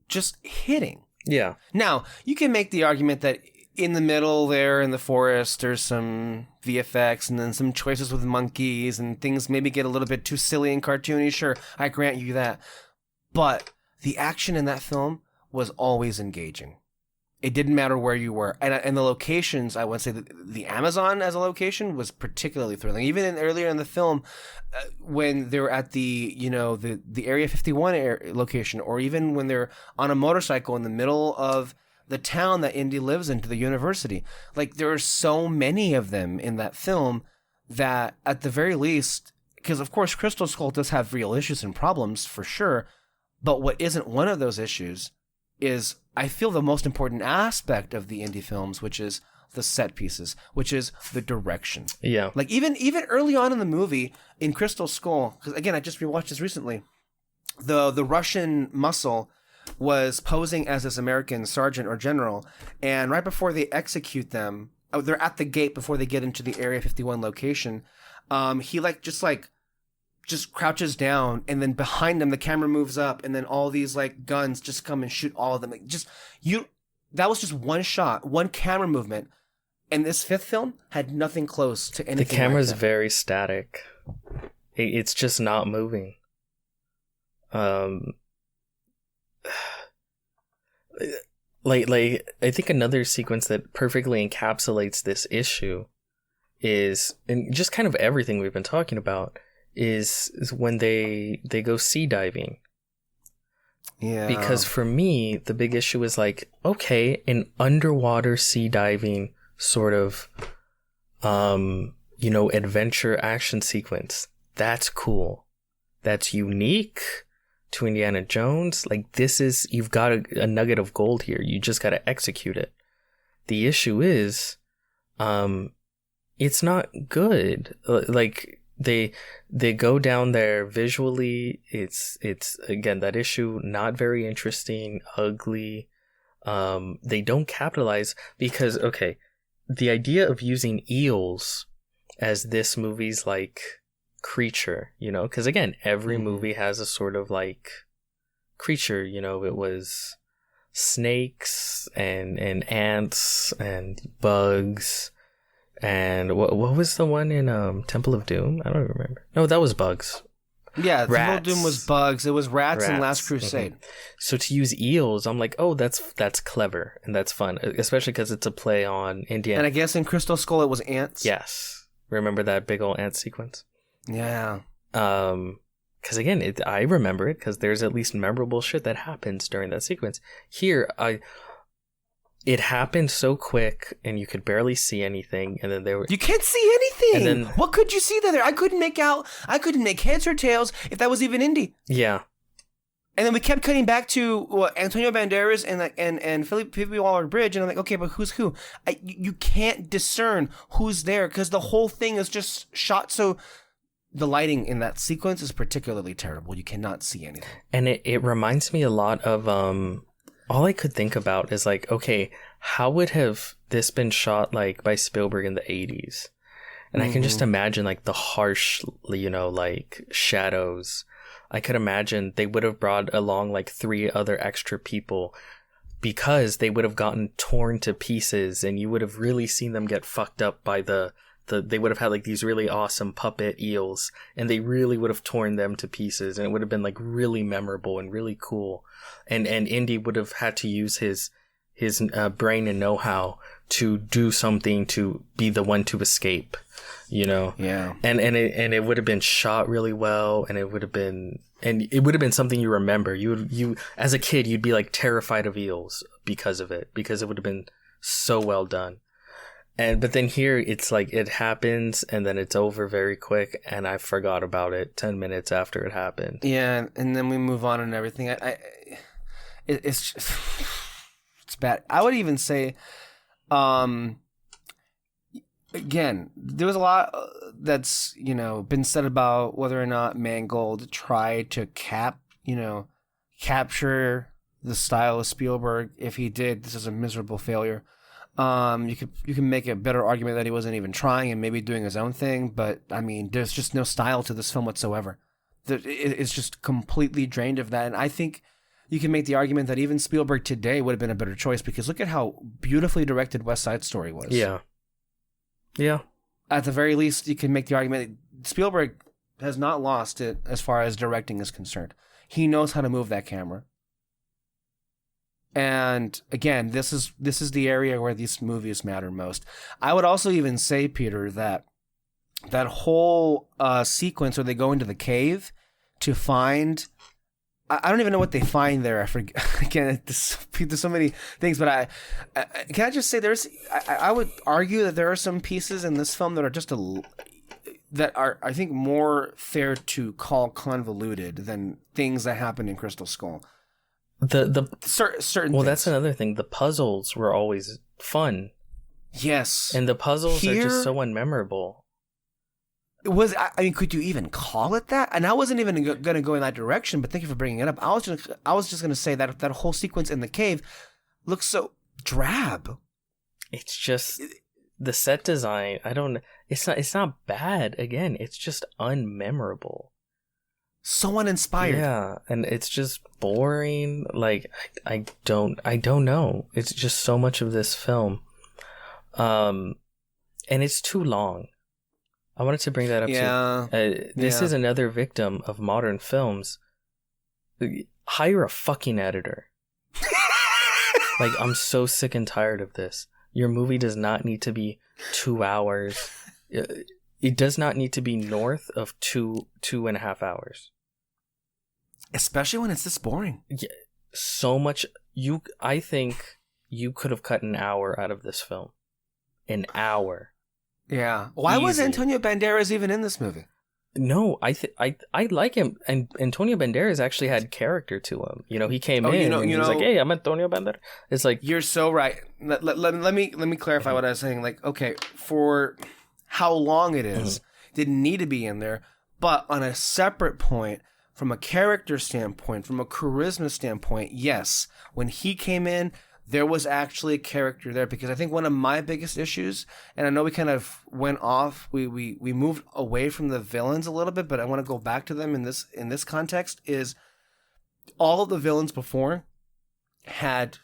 just hitting. Yeah. Now, you can make the argument that in the middle there in the forest, there's some VFX and then some choices with monkeys and things maybe get a little bit too silly and cartoony. Sure, I grant you that. But the action in that film was always engaging. It didn't matter where you were. And the locations, I would say that the Amazon as a location was particularly thrilling. Even earlier in the film, when they were at the Area 51 location, or even when they're on a motorcycle in the middle of the town that Indy lives in, to the university. Like, there are so many of them in that film that at the very least, because of course Crystal Skull does have real issues and problems for sure, but what isn't one of those issues is, I feel, the most important aspect of the indie films, which is the set pieces, which is the direction. Yeah. Like even early on in the movie, in Crystal Skull, because again, I just rewatched this recently, the Russian muscle was posing as this American sergeant or general, and right before they execute them, they're at the gate before they get into the Area 51 location, he just crouches down, and then behind him the camera moves up, and then all these like guns just come and shoot all of them. That was just one shot, one camera movement, and this fifth film had nothing close to anything. The camera's like that. very static. It's just not moving. like I think another sequence that perfectly encapsulates this issue is, and just kind of everything we've been talking about, is when they go sea diving. Yeah. Because for me, the big issue is like, okay, an underwater sea diving sort of, adventure action sequence. That's cool. That's unique to Indiana Jones. Like, you've got a nugget of gold here. You just got to execute it. The issue is, it's not good. Like, they go down there visually. It's again, that issue, not very interesting, ugly. They don't capitalize because, okay, the idea of using eels as this movie's like creature, because again, every movie has a sort of like creature. It was snakes and ants and bugs. And what was the one in Temple of Doom? I don't remember. No, that was bugs. Yeah, Temple of Doom was bugs. It was rats in Last Crusade. Mm-hmm. So to use eels, I'm like, oh, that's clever and that's fun, especially because it's a play on Indiana. And I guess in Crystal Skull it was ants. Yes, remember that big old ant sequence? Yeah. Because again, I remember it because there's at least memorable shit that happens during that sequence. Here, it happened so quick, and you could barely see anything. And then you can't see anything. And then, what could you see there? I couldn't make heads or tails if that was even Indy. Yeah. And then we kept cutting back to Antonio Banderas and Phoebe Waller-Bridge, and I'm like, okay, but who's who? You can't discern who's there because the whole thing is just shot so. The lighting in that sequence is particularly terrible. You cannot see anything. And it reminds me a lot of all I could think about is like, okay, how would have this been shot like by Spielberg in the 80s? And I can just imagine like the harsh, like shadows. I could imagine they would have brought along like 3 other extra people because they would have gotten torn to pieces and you would have really seen them get fucked up by they would have had like these really awesome puppet eels and they really would have torn them to pieces and it would have been like really memorable and really cool. And Indy would have had to use his brain and know-how to do something to be the one to escape, Yeah. And it would have been shot really well and it would have been something you remember. You as a kid, you'd be like terrified of eels because of it, because it would have been so well done. But then here it's like it happens and then it's over very quick and I forgot about it 10 minutes after it happened. Yeah, and then we move on and everything. It's just, it's bad. I would even say, again, there was a lot that's been said about whether or not Mangold tried to capture the style of Spielberg. If he did, this is a miserable failure. You can make a better argument that he wasn't even trying and maybe doing his own thing, but I mean, there's just no style to this film whatsoever. It's just completely drained of that, and I think you can make the argument that even Spielberg today would have been a better choice because look at how beautifully directed West Side Story was. Yeah. Yeah. At the very least, you can make the argument that Spielberg has not lost it as far as directing is concerned. He knows how to move that camera. And again, this is the area where these movies matter most. I would also even say, Peter, that whole sequence where they go into the cave to find, I don't even know what they find there. I forget. Again, there's so many things, but can I just say I would argue that there are some pieces in this film that are that are, I think, more fair to call convoluted than things that happen in Crystal Skull. Certain well, things. That's another thing. The puzzles were always fun. Yes, and the puzzles are just so unmemorable. Could you even call it that? And I wasn't even going to go in that direction, but thank you for bringing it up. I was just going to say that whole sequence in the cave looks so drab. It's just the set design. It's not bad. Again, it's just unmemorable. So uninspired. Yeah, and it's just boring. Like I don't know. It's just so much of this film, and it's too long. I wanted to bring that up too. This is another victim of modern films. Hire a fucking editor. Like, I'm so sick and tired of this. Your movie does not need to be 2 hours. It does not need to be north of 2.5 hours. Especially when it's this boring. Yeah, so much. I think you could have cut an hour out of this film. An hour. Yeah. Why was Antonio Banderas even in this movie? No, I like him, and Antonio Banderas actually had character to him. You know, he came in and he was like, "Hey, I'm Antonio Banderas." It's like, you're so right. Let me clarify what I was saying. Like, okay, for how long it is, didn't need to be in there, but on a separate point, from a character standpoint, from a charisma standpoint, yes, when he came in, there was actually a character there, because I think one of my biggest issues, and I know we kind of went off, we moved away from the villains a little bit, but I want to go back to them in this context, is all of the villains before had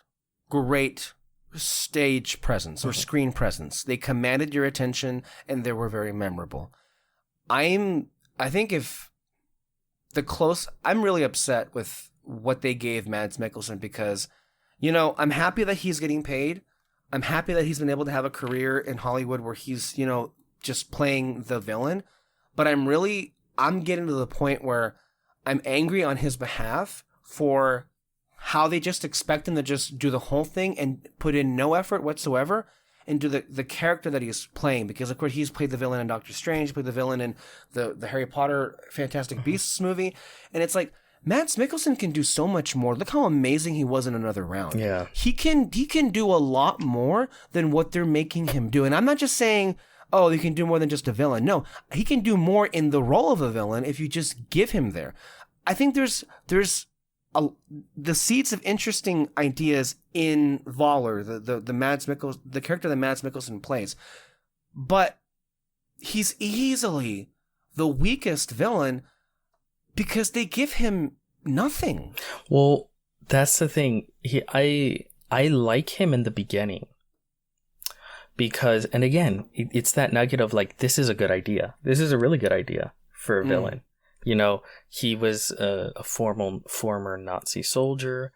great stage presence or screen presence. They commanded your attention and they were very memorable. I'm really upset with what they gave Mads Mikkelsen, because I'm happy that he's getting paid. I'm happy that he's been able to have a career in Hollywood where he's, just playing the villain. But I'm getting to the point where I'm angry on his behalf for how they just expect him to just do the whole thing and put in no effort whatsoever and do the character that he's playing. Because, of course, he's played the villain in Doctor Strange, he played the villain in the Harry Potter Fantastic Beasts movie. And it's like, Mads Mikkelsen can do so much more. Look how amazing he was in Another Round. Yeah. He can do a lot more than what they're making him do. And I'm not just saying, oh, he can do more than just a villain. No, he can do more in the role of a villain if you just give him there. I think there's the seeds of interesting ideas in Voller, the character that Mads Mikkelsen plays. But he's easily the weakest villain, because they give him nothing. Well, that's the thing. I like him in the beginning because, and again, it's that nugget of like, this is a good idea. This is a really good idea for a villain. He was a former Nazi soldier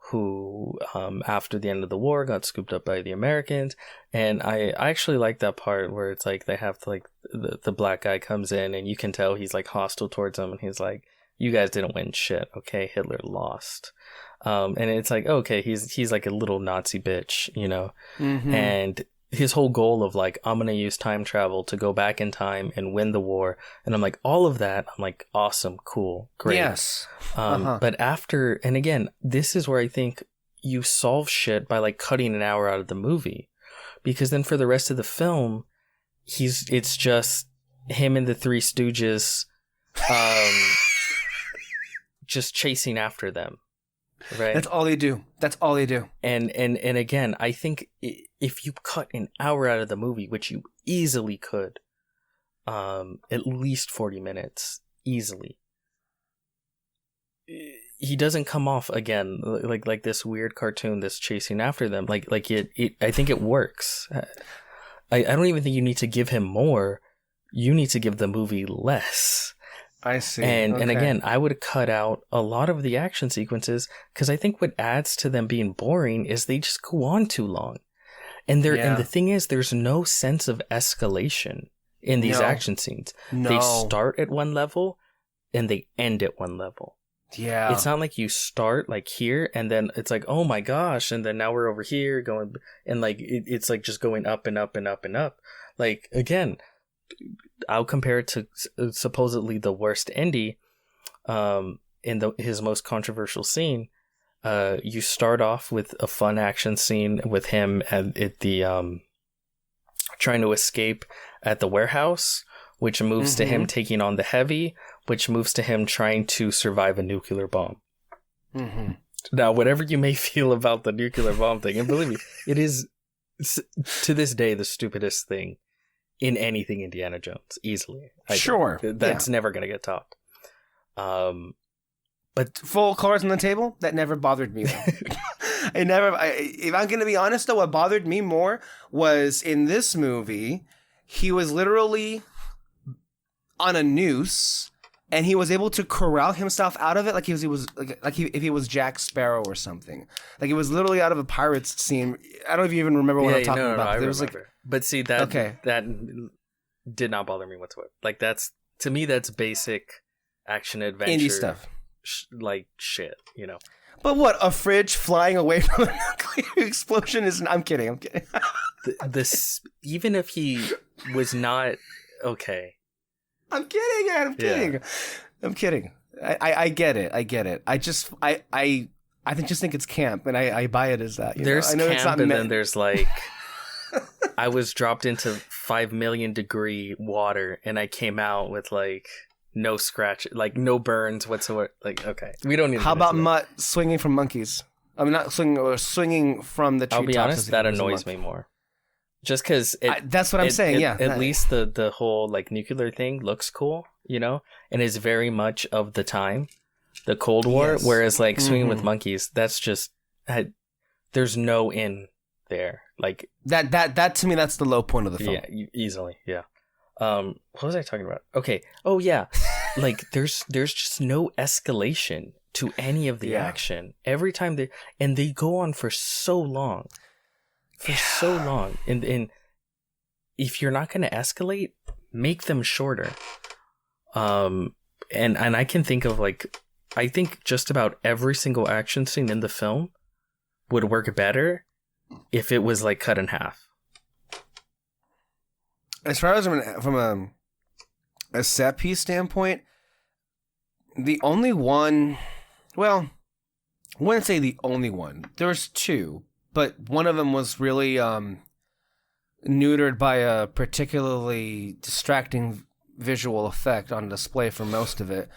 who, after the end of the war, got scooped up by the Americans. And I actually like that part where it's like they have to, like, the black guy comes in and you can tell he's like hostile towards him, and he's like, you guys didn't win shit, okay? Hitler lost. And it's like, okay, he's like a little Nazi bitch, and his whole goal of like, I'm gonna use time travel to go back in time and win the war, and I'm like, all of that, I'm like, awesome, cool, great. Yes. But after, and again, this is where I think you solve shit by like cutting an hour out of the movie, because then for the rest of the film, it's just him and the Three Stooges, just chasing after them. Right. That's all they do. And again, I think if you cut an hour out of the movie, which you easily could, at least 40 minutes, easily, he doesn't come off again like this weird cartoon that's chasing after them. Like it I think it works. I don't even think you need to give him more. You need to give the movie less. I see. And again, I would cut out a lot of the action sequences, because I think what adds to them being boring is they just go on too long. And and the thing is, there's no sense of escalation in these action scenes. No. They start at one level and they end at one level. Yeah. It's not like you start like here and then it's like, oh my gosh, and then now we're over here going, and like it's like just going up and up and up and up. Like, again, I'll compare it to supposedly the worst Indy, in his most controversial scene. You start off with a fun action scene with him at the trying to escape at the warehouse, which moves to him taking on the Heavy, which moves to him trying to survive a nuclear bomb. Now, whatever you may feel about the nuclear bomb thing, and believe me, it is to this day the stupidest thing in anything Indiana Jones, easily. That's never going to get topped. But full cards on the table, that never bothered me, though. If I'm going to be honest, though, what bothered me more was in this movie, he was literally on a noose and he was able to corral himself out of it like if he was Jack Sparrow or something. Like it was literally out of a Pirates scene. I don't know if you even remember what I'm talking about. I it was remember. But see that did not bother me whatsoever. Like that's to me that's basic action adventure indie stuff. Like shit, you know. But what, a fridge flying away from a nuclear explosion is... I'm kidding. This even if he was not okay. I'm kidding, man. I'm kidding. I get it. I just think it's camp, and I buy it as that. There's I know camp, it's not and then there's like, I was dropped into 5 million degree water, and I came out with like no scratch, like no burns whatsoever. Like, okay, we don't need. How about Mutt swinging from monkeys? I mean, not swinging or swinging from the treetops. I'll be honest, that annoys me more. Just because that's what I'm saying. At least the whole like nuclear thing looks cool, you know, and is very much of the time, the Cold War. Yes. Whereas like swinging with monkeys, that's just there's no in there. Like that to me, that's the low point of the film. Yeah, easily. Yeah. What was I talking about? Okay. Oh yeah, like there's just no escalation to any of the action every time they go on for so long. So long, and if you're not going to escalate, make them shorter. And I can think of I think just about every single action scene in the film would work better if it was like cut in half. As far as from a set piece standpoint, the only one, well, I wouldn't say the only one. There's two. But one of them was really neutered by a particularly distracting visual effect on display for most of it,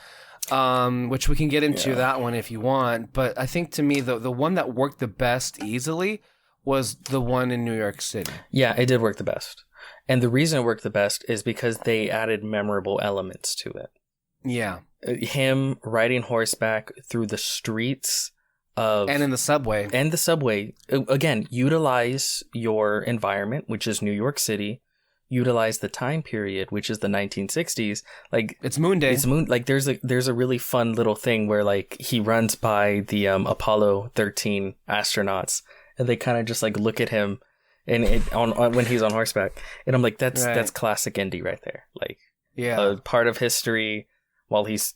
which we can get into that one if you want. But I think to me, the one that worked the best easily was the one in New York City. Yeah, it did work the best. And the reason it worked the best is because they added memorable elements to it. Yeah. Him riding horseback through the streets... and in the subway. Again, utilize your environment, which is New York City. Utilize the time period, which is the 1960s. Like it's Moon Day. Like there's a really fun little thing where like he runs by the Apollo 13 astronauts, and they kind of just like look at him, and when he's on horseback, and I'm like, that's classic indie right there. Like a part of history while he's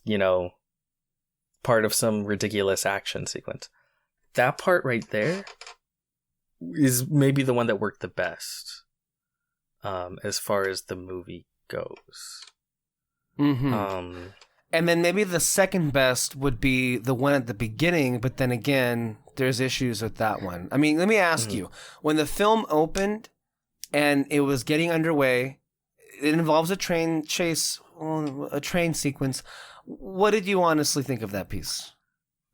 part of some ridiculous action sequence. That part right there is maybe the one that worked the best as far as the movie goes. Mm-hmm. And then maybe the second best would be the one at the beginning, but then again, there's issues with that one. I mean, let me ask you, when the film opened and it was getting underway, it involves a train chase, a train sequence. What did you honestly think of that piece?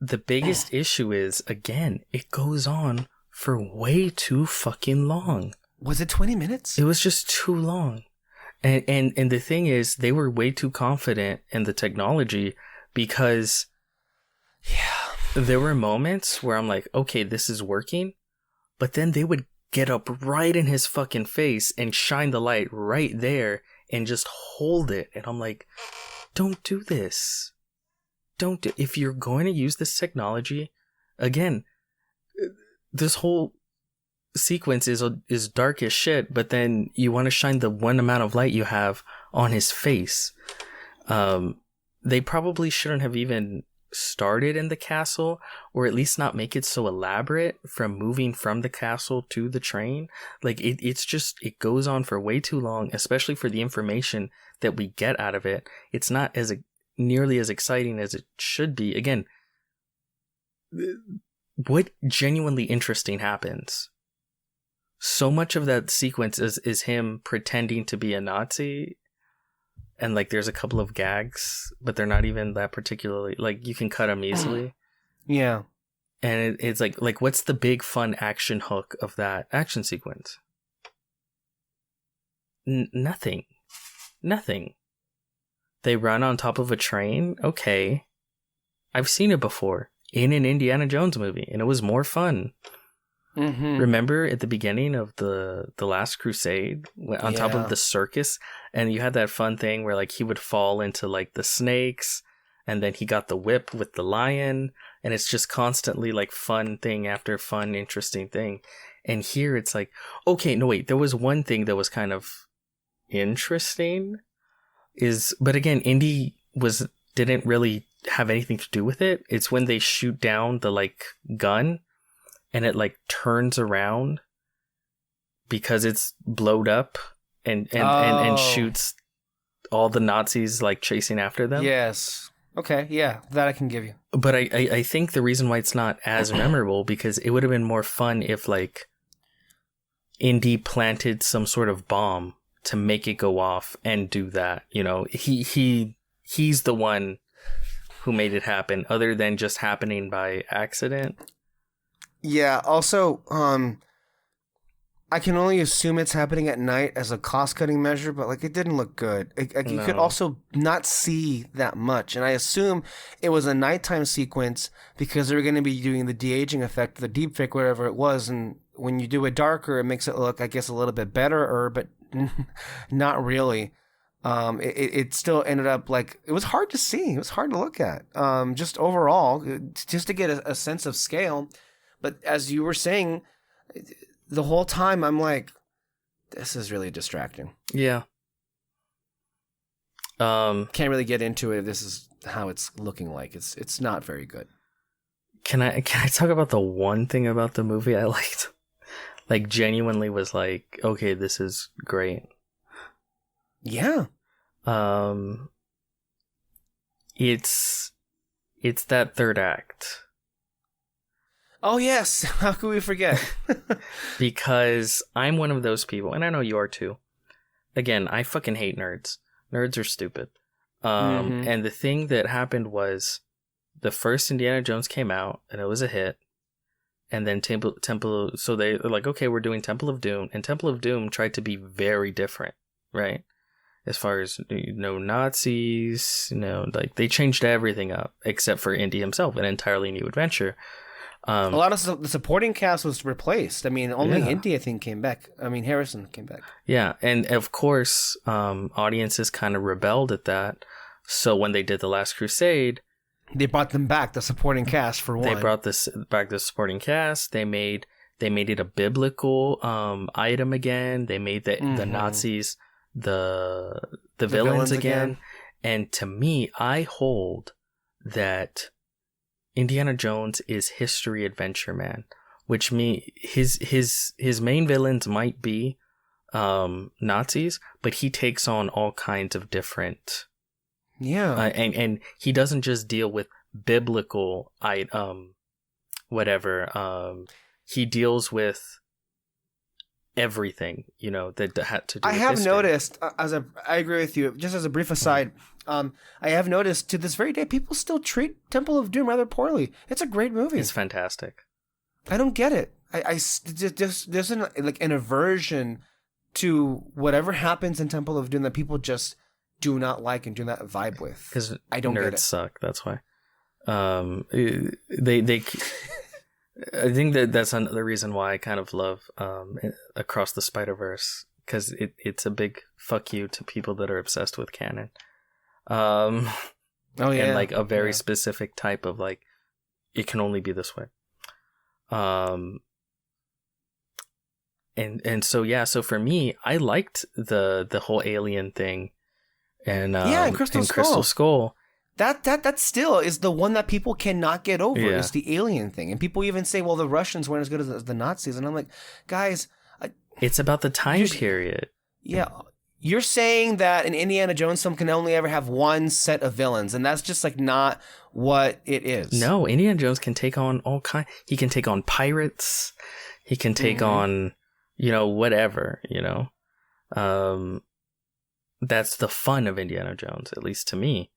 The biggest issue is, again, it goes on for way too fucking long. Was it 20 minutes? It was just too long. And the thing is, they were way too confident in the technology because there were moments where I'm like, okay, this is working. But then they would get up right in his fucking face and shine the light right there and just hold it. And I'm like... Don't do this. If you're going to use this technology, again, this whole sequence is dark as shit, but then you want to shine the one amount of light you have on his face. They probably shouldn't have even started in the castle, or at least not make it so elaborate from moving from the castle to the train. Like it goes on for way too long, especially for the information that we get out of it. It's not nearly as exciting as it should be. Again, what genuinely interesting happens? So much of that sequence is him pretending to be a Nazi. And like there's a couple of gags, but they're not even that particularly, like you can cut them easily. Yeah. And it's like what's the big fun action hook of that action sequence? Nothing. They run on top of a train. Okay. I've seen it before in an Indiana Jones movie, and it was more fun. Mm-hmm. Remember at the beginning of the Last Crusade, on top of the circus, and you had that fun thing where like he would fall into like the snakes, and then he got the whip with the lion, and it's just constantly like fun thing after fun, interesting thing. And here it's like, okay, no wait, there was one thing that was kind of interesting, but again, Indy didn't really have anything to do with it. It's when they shoot down the like gun, and it like turns around because it's blowed up and shoots all the Nazis like chasing after them. Yes. Okay, yeah, that I can give you. But I think the reason why it's not as memorable, because it would have been more fun if like Indy planted some sort of bomb to make it go off and do that. You know, he's the one who made it happen, other than just happening by accident. Yeah, also, I can only assume it's happening at night as a cost-cutting measure, but like it didn't look good. You could also not see that much, and I assume it was a nighttime sequence because they were going to be doing the de-aging effect, the deepfake, whatever it was, and when you do it darker, it makes it look, I guess, a little bit better, but not really. It still ended up like it was hard to see. It was hard to look at. Just overall, just to get a sense of scale. But as you were saying, the whole time I'm like, this is really distracting. Yeah. Can't really get into it. This is how it's looking like. It's not very good. Can I talk about the one thing about the movie I liked? Like genuinely was like, okay, this is great. Yeah. It's that third act. Oh, yes. How could we forget? Because I'm one of those people, and I know you are too. Again, I fucking hate nerds. Nerds are stupid. And the thing that happened was the first Indiana Jones came out, and it was a hit. And then so they were like, okay, we're doing Temple of Doom. And Temple of Doom tried to be very different, right? As far as, no Nazis, like they changed everything up, except for Indy himself, an entirely new adventure. A lot of the supporting cast was replaced. I mean, only Indy, I think, came back. I mean, Harrison came back. Yeah, and of course, audiences kind of rebelled at that. So when they did The Last Crusade, they brought them back, the supporting cast, for one. They brought back the supporting cast. They made it a biblical item again. They made the Nazis the villains again. And to me, I hold that Indiana Jones is history adventure man, which means his main villains might be Nazis, but he takes on all kinds of different and he doesn't just deal with biblical he deals with everything, that had to do with history. Noticed, I agree with you, just as a brief aside, I have noticed to this very day, people still treat Temple of Doom rather poorly. It's a great movie. It's fantastic. I don't get it. There's an aversion to whatever happens in Temple of Doom that people just do not like and do not vibe with. Because I don't get it. Nerds suck, that's why. They I think that's another reason why I kind of love Across the Spider-Verse, because it's a big fuck you to people that are obsessed with canon. And like a very specific type of like, it can only be this way. And so for me, I liked the whole alien thing, and Crystal Skull. That still is the one that people cannot get over, is the alien thing. And people even say, well, the Russians weren't as good as the Nazis. And I'm like, guys... it's about the time period. Yeah. You're saying that an Indiana Jones film can only ever have one set of villains, and that's just like not what it is. No, Indiana Jones can take on all kind. He can take on pirates. He can take on, whatever, That's the fun of Indiana Jones, at least to me.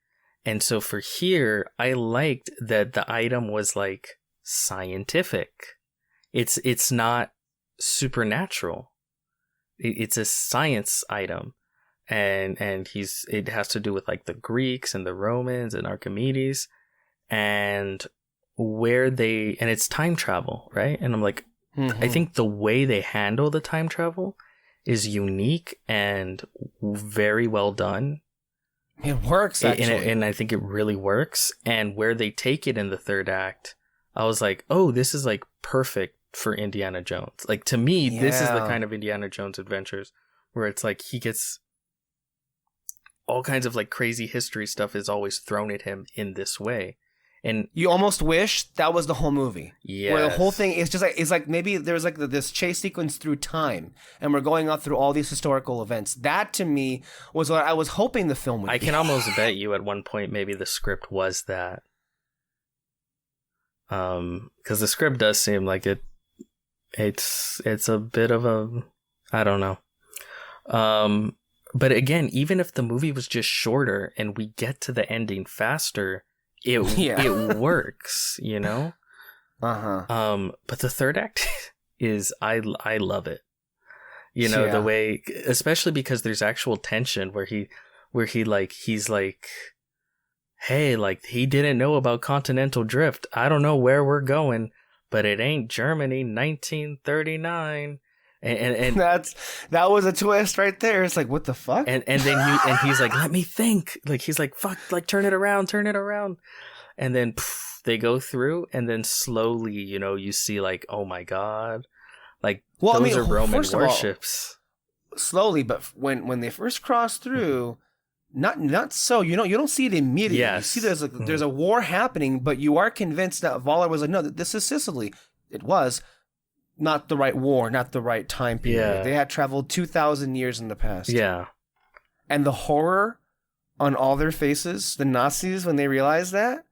And so for here, I liked that the item was like scientific. It's not supernatural. It's a science item, and it has to do with like the Greeks and the Romans and Archimedes, and it's time travel, right? And I'm like, I think the way they handle the time travel is unique and very well done. It works, actually. And I think it really works. And where they take it in the third act, I was like, oh, this is like perfect for Indiana Jones. Like, to me, this is the kind of Indiana Jones adventures where it's like he gets all kinds of like crazy history stuff is always thrown at him in this way. And you almost wish that was the whole movie. Yeah. Where the whole thing is just like, it's like maybe there's like this chase sequence through time and we're going out through all these historical events. That to me was what I was hoping the film would be. I can almost bet you at one point maybe the script was that. Because the script does seem like it's a bit of a, I don't know. But again, even if the movie was just shorter and we get to the ending faster, it works, you know? But the third act is, I love it. You know, the way, especially because there's actual tension where he's like, hey, like, he didn't know about continental drift. I don't know where we're going, but it ain't Germany 1939. And that was a twist right there. It's like, what the fuck? And then he's like, let me think. Like, he's like, fuck, like, turn it around. And then they go through, and then slowly, you know, you see like, oh my god, like, those are Roman warships. Slowly, but when they first cross through, not so, you don't see it immediately. Yes. You see there's a war happening, but you are convinced that Valar was like, no, this is Sicily. It was not the right war, not the right time period. Yeah. They had traveled 2,000 years in the past. Yeah. And the horror on all their faces, the Nazis, when they realized that.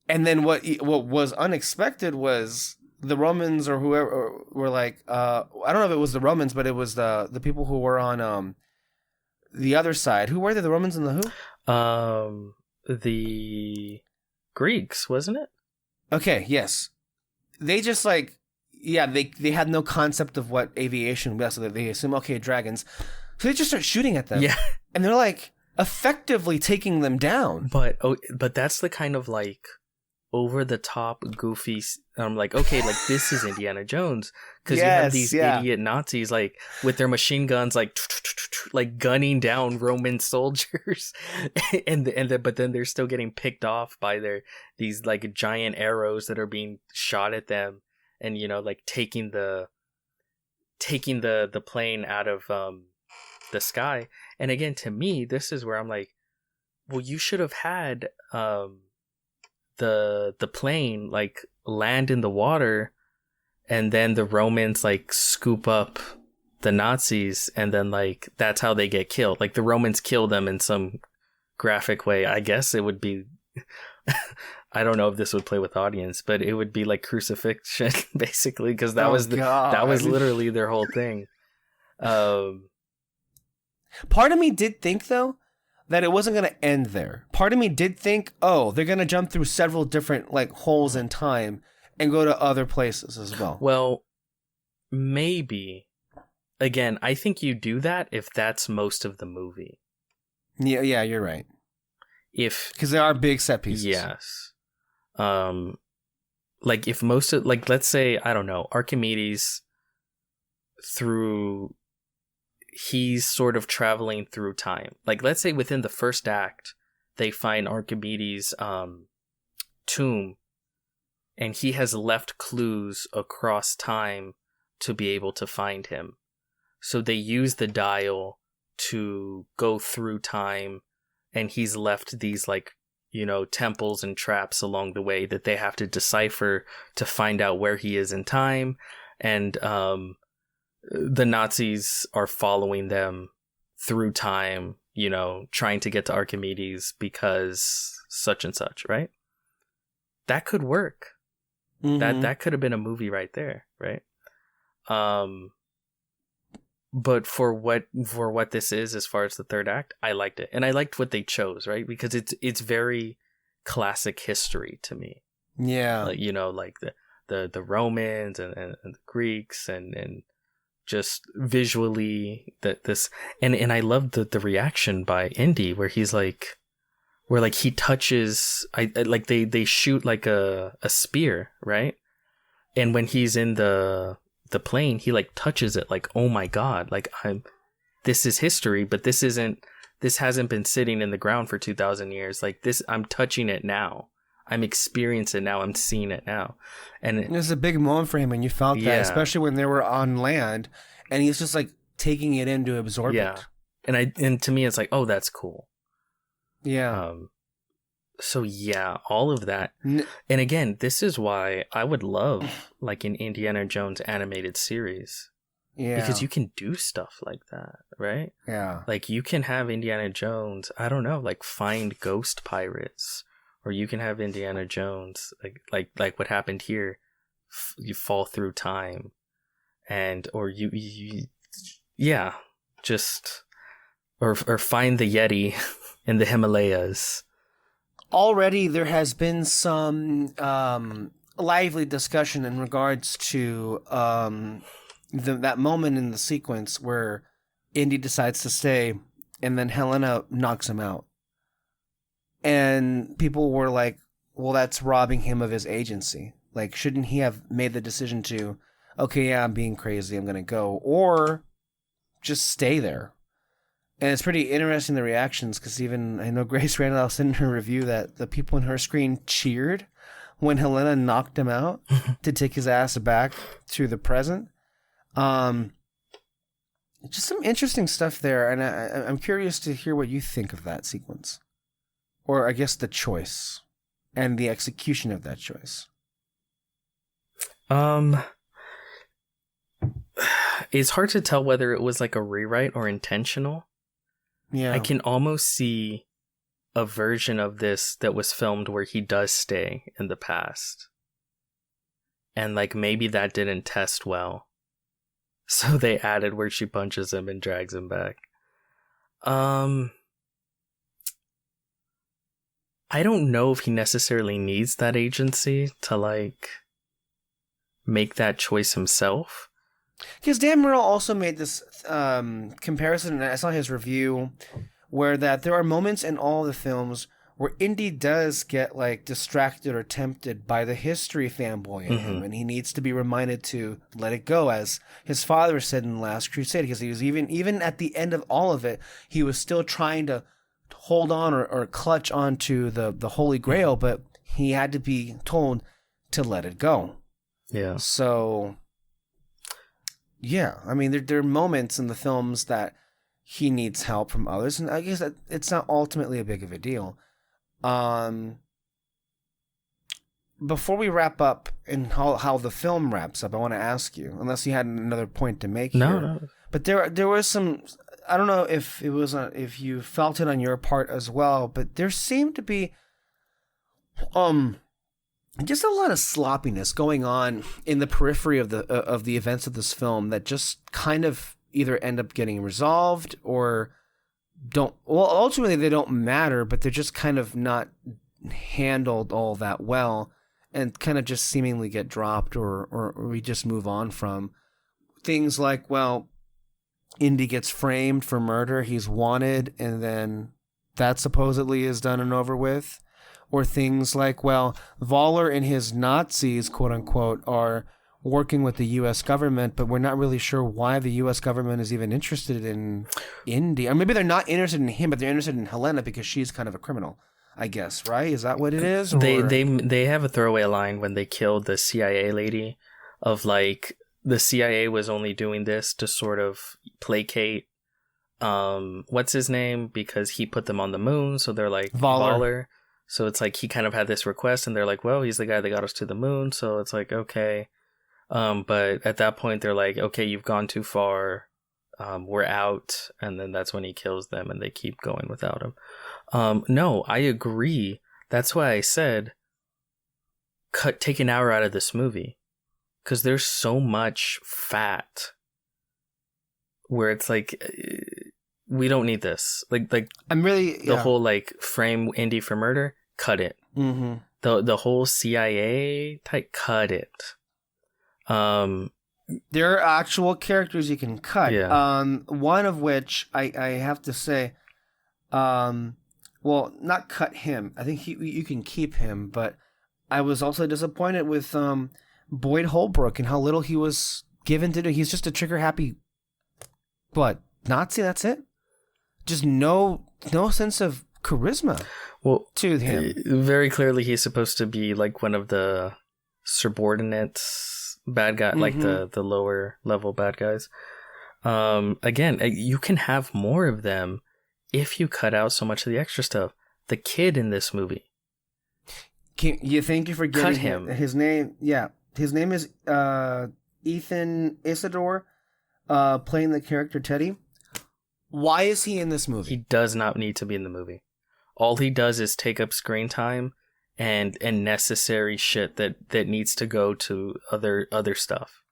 And then what was unexpected was the Romans or whoever were like, I don't know if it was the Romans, but it was the people who were on the other side. Who were they? The Romans and the who? The Greeks, wasn't it? Okay, yes. They just like, they had no concept of what aviation was, so they assume, okay, dragons. So they just start shooting at them. Yeah. And they're like effectively taking them down. But that's the kind of like over the top goofy. I'm like, okay, like, this is Indiana Jones, because you have these idiot Nazis like with their machine guns like gunning down Roman soldiers, but then they're still getting picked off by these like giant arrows that are being shot at them, and you know, like taking the plane out of the sky. And again, to me, this is where I'm like, well, you should have had the plane like land in the water, and then the Romans like scoop up the Nazis, and then like that's how they get killed. Like, the Romans kill them in some graphic way. I guess it would be I don't know if this would play with audience, but it would be like crucifixion basically, because that was literally their whole thing. Part of me did think though that it wasn't going to end there. Part of me did think, oh, they're going to jump through several different like holes in time and go to other places as well. Well, maybe. Again, I think you do that if that's most of the movie. Yeah, you're right. Because there are big set pieces. Yes. Like, if most of, like, let's say, I don't know, Archimedes he's sort of traveling through time. Like, let's say within the first act, they find Archimedes' tomb, and he has left clues across time to be able to find him. So they use the dial to go through time, and he's left these, like, you know, temples and traps along the way that they have to decipher to find out where he is in time. And the Nazis are following them through time, you know, trying to get to Archimedes because such and such, right? That could work. Mm-hmm. That could have been a movie right there, right? But for what this is, as far as the third act, I liked it, and I liked what they chose, right? Because it's very classic history to me. Yeah, like, you know, like the Romans and the Greeks and just visually this, and I loved the reaction by Indy where he's like, where like he touches, like they shoot like a spear, right? And when he's in the plane, he like touches it like, oh my God, like this is history, but this hasn't been sitting in the ground for 2,000 years. Like this, I'm touching it now. I'm experiencing it now. I'm seeing it now. And it was a big moment for him when you felt that, especially when they were on land and he's just like taking it in to absorb it. And to me, it's like, oh, that's cool. Yeah. So yeah, all of that. And again, this is why I would love like an Indiana Jones animated series. Yeah. Because you can do stuff like that, right? Yeah. Like you can have Indiana Jones, I don't know, like find ghost pirates, or you can have Indiana Jones like what happened here. You fall through time, and or you just or find the Yeti in the Himalayas. Already there has been some lively discussion in regards to that moment in the sequence where Indy decides to stay and then Helena knocks him out. And people were like, well, that's robbing him of his agency. Like, shouldn't he have made the decision to, okay, yeah, I'm being crazy, I'm going to go, or just stay there? And it's pretty interesting, the reactions, because even, I know Grace Randolph said in her review that the people in her screen cheered when Helena knocked him out to take his ass back to the present. Just some interesting stuff there, and I'm curious to hear what you think of that sequence. Or I guess the choice and the execution of that choice. It's hard to tell whether it was like a rewrite or intentional. Yeah. I can almost see a version of this that was filmed where he does stay in the past. And like maybe that didn't test well. So they added where she punches him and drags him back. I don't know if he necessarily needs that agency to like make that choice himself. Because Dan Murrell also made this comparison, and I saw his review, where that there are moments in all the films where Indy does get like distracted or tempted by the history fanboy in him, and he needs to be reminded to let it go, as his father said in The Last Crusade, because he was even at the end of all of it, he was still trying to hold on or clutch onto the Holy Grail, but he had to be told to let it go. Yeah. So, yeah, I mean, there are moments in the films that he needs help from others, and I guess that it's not ultimately a big of a deal. Before we wrap up and how the film wraps up, I want to ask you, unless you had another point to make here. No. But there was some, I don't know if it was if you felt it on your part as well, but there seemed to be just a lot of sloppiness going on in the periphery of the events of this film that just kind of either end up getting resolved or ultimately they don't matter, but they're just kind of not handled all that well and kind of just seemingly get dropped or we just move on from things like, well, Indy gets framed for murder, he's wanted, and then that supposedly is done and over with. Or things like, well, Voller and his Nazis, quote unquote, are working with the U.S. government, but we're not really sure why the U.S. government is even interested in Indy. Or maybe they're not interested in him, but they're interested in Helena because she's kind of a criminal, I guess, right? Is that what it is? Or? They have a throwaway line when they killed the CIA lady of like, the CIA was only doing this to sort of placate what's his name, because he put them on the moon, so they're like Voller. So it's like he kind of had this request and they're like, well, he's the guy that got us to the moon, so it's like, okay. But at that point they're like, okay, you've gone too far, we're out, and then that's when he kills them and they keep going without him. No, I agree. That's why I said take an hour out of this movie. Because there's so much fat where it's like, we don't need this. Like I'm really the whole like frame Indy for murder, cut it. Mm-hmm. The whole CIA type, cut it. There are actual characters you can cut. Yeah. One of which I have to say, well, not cut him. I think you can keep him, but I was also disappointed with Boyd Holbrook and how little he was given to do. He's just a trigger happy, Nazi. That's it. Just no sense of charisma. Well, to him. Very clearly, he's supposed to be like one of the subordinates, bad guy, like the lower level bad guys. Again, you can have more of them if you cut out so much of the extra stuff. The kid in this movie. You think you're forgetting cut him? His name, yeah. His name is Ethan Isidore, playing the character Teddy. Why is he in this movie? He does not need to be in the movie. All he does is take up screen time and necessary shit that needs to go to other stuff.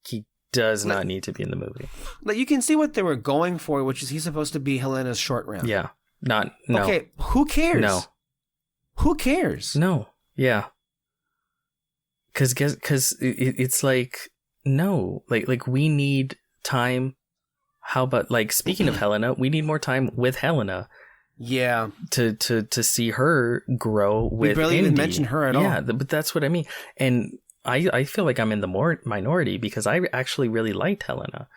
He does not need to be in the movie. Like, you can see what they were going for, which is he's supposed to be Helena's short round. Yeah. No. Okay, who cares? No. Who cares? No. Yeah. Because it's like, no. Like we need time. How about, like, speaking of Helena, we need more time with Helena. Yeah. To see her grow with We barely Indy. even mentioned her at all. Yeah, but that's what I mean. And I feel like I'm in the minority because I actually really liked Helena.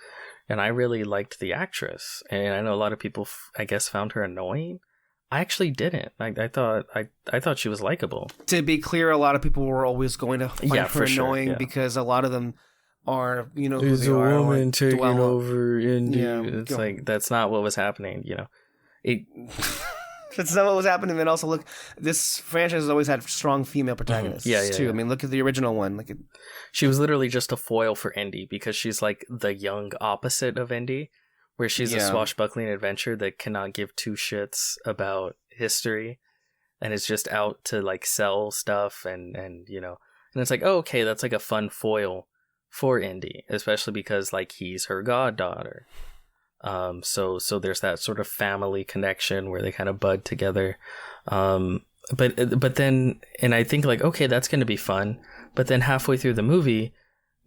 And I really liked the actress. And I know a lot of people, I guess, found her annoying. I actually didn't. I thought she was likable. To be clear, a lot of people were always going to find her annoying because a lot of them are, who There's they a are. woman taking over Indy. Yeah, it's like, that's not what was happening, That's not what was happening. And also, look, this franchise has always had strong female protagonists, too. Yeah. I mean, look at the original one. She was literally just a foil for Indy because she's like the young opposite of Indy, where she's a swashbuckling adventurer that cannot give two shits about history and is just out to, like, sell stuff and it's like, oh, okay, that's like a fun foil for Indy, especially because, like, he's her goddaughter. So there's that sort of family connection where they kind of bud together. But then, and I think, like, okay, that's going to be fun. But then halfway through the movie,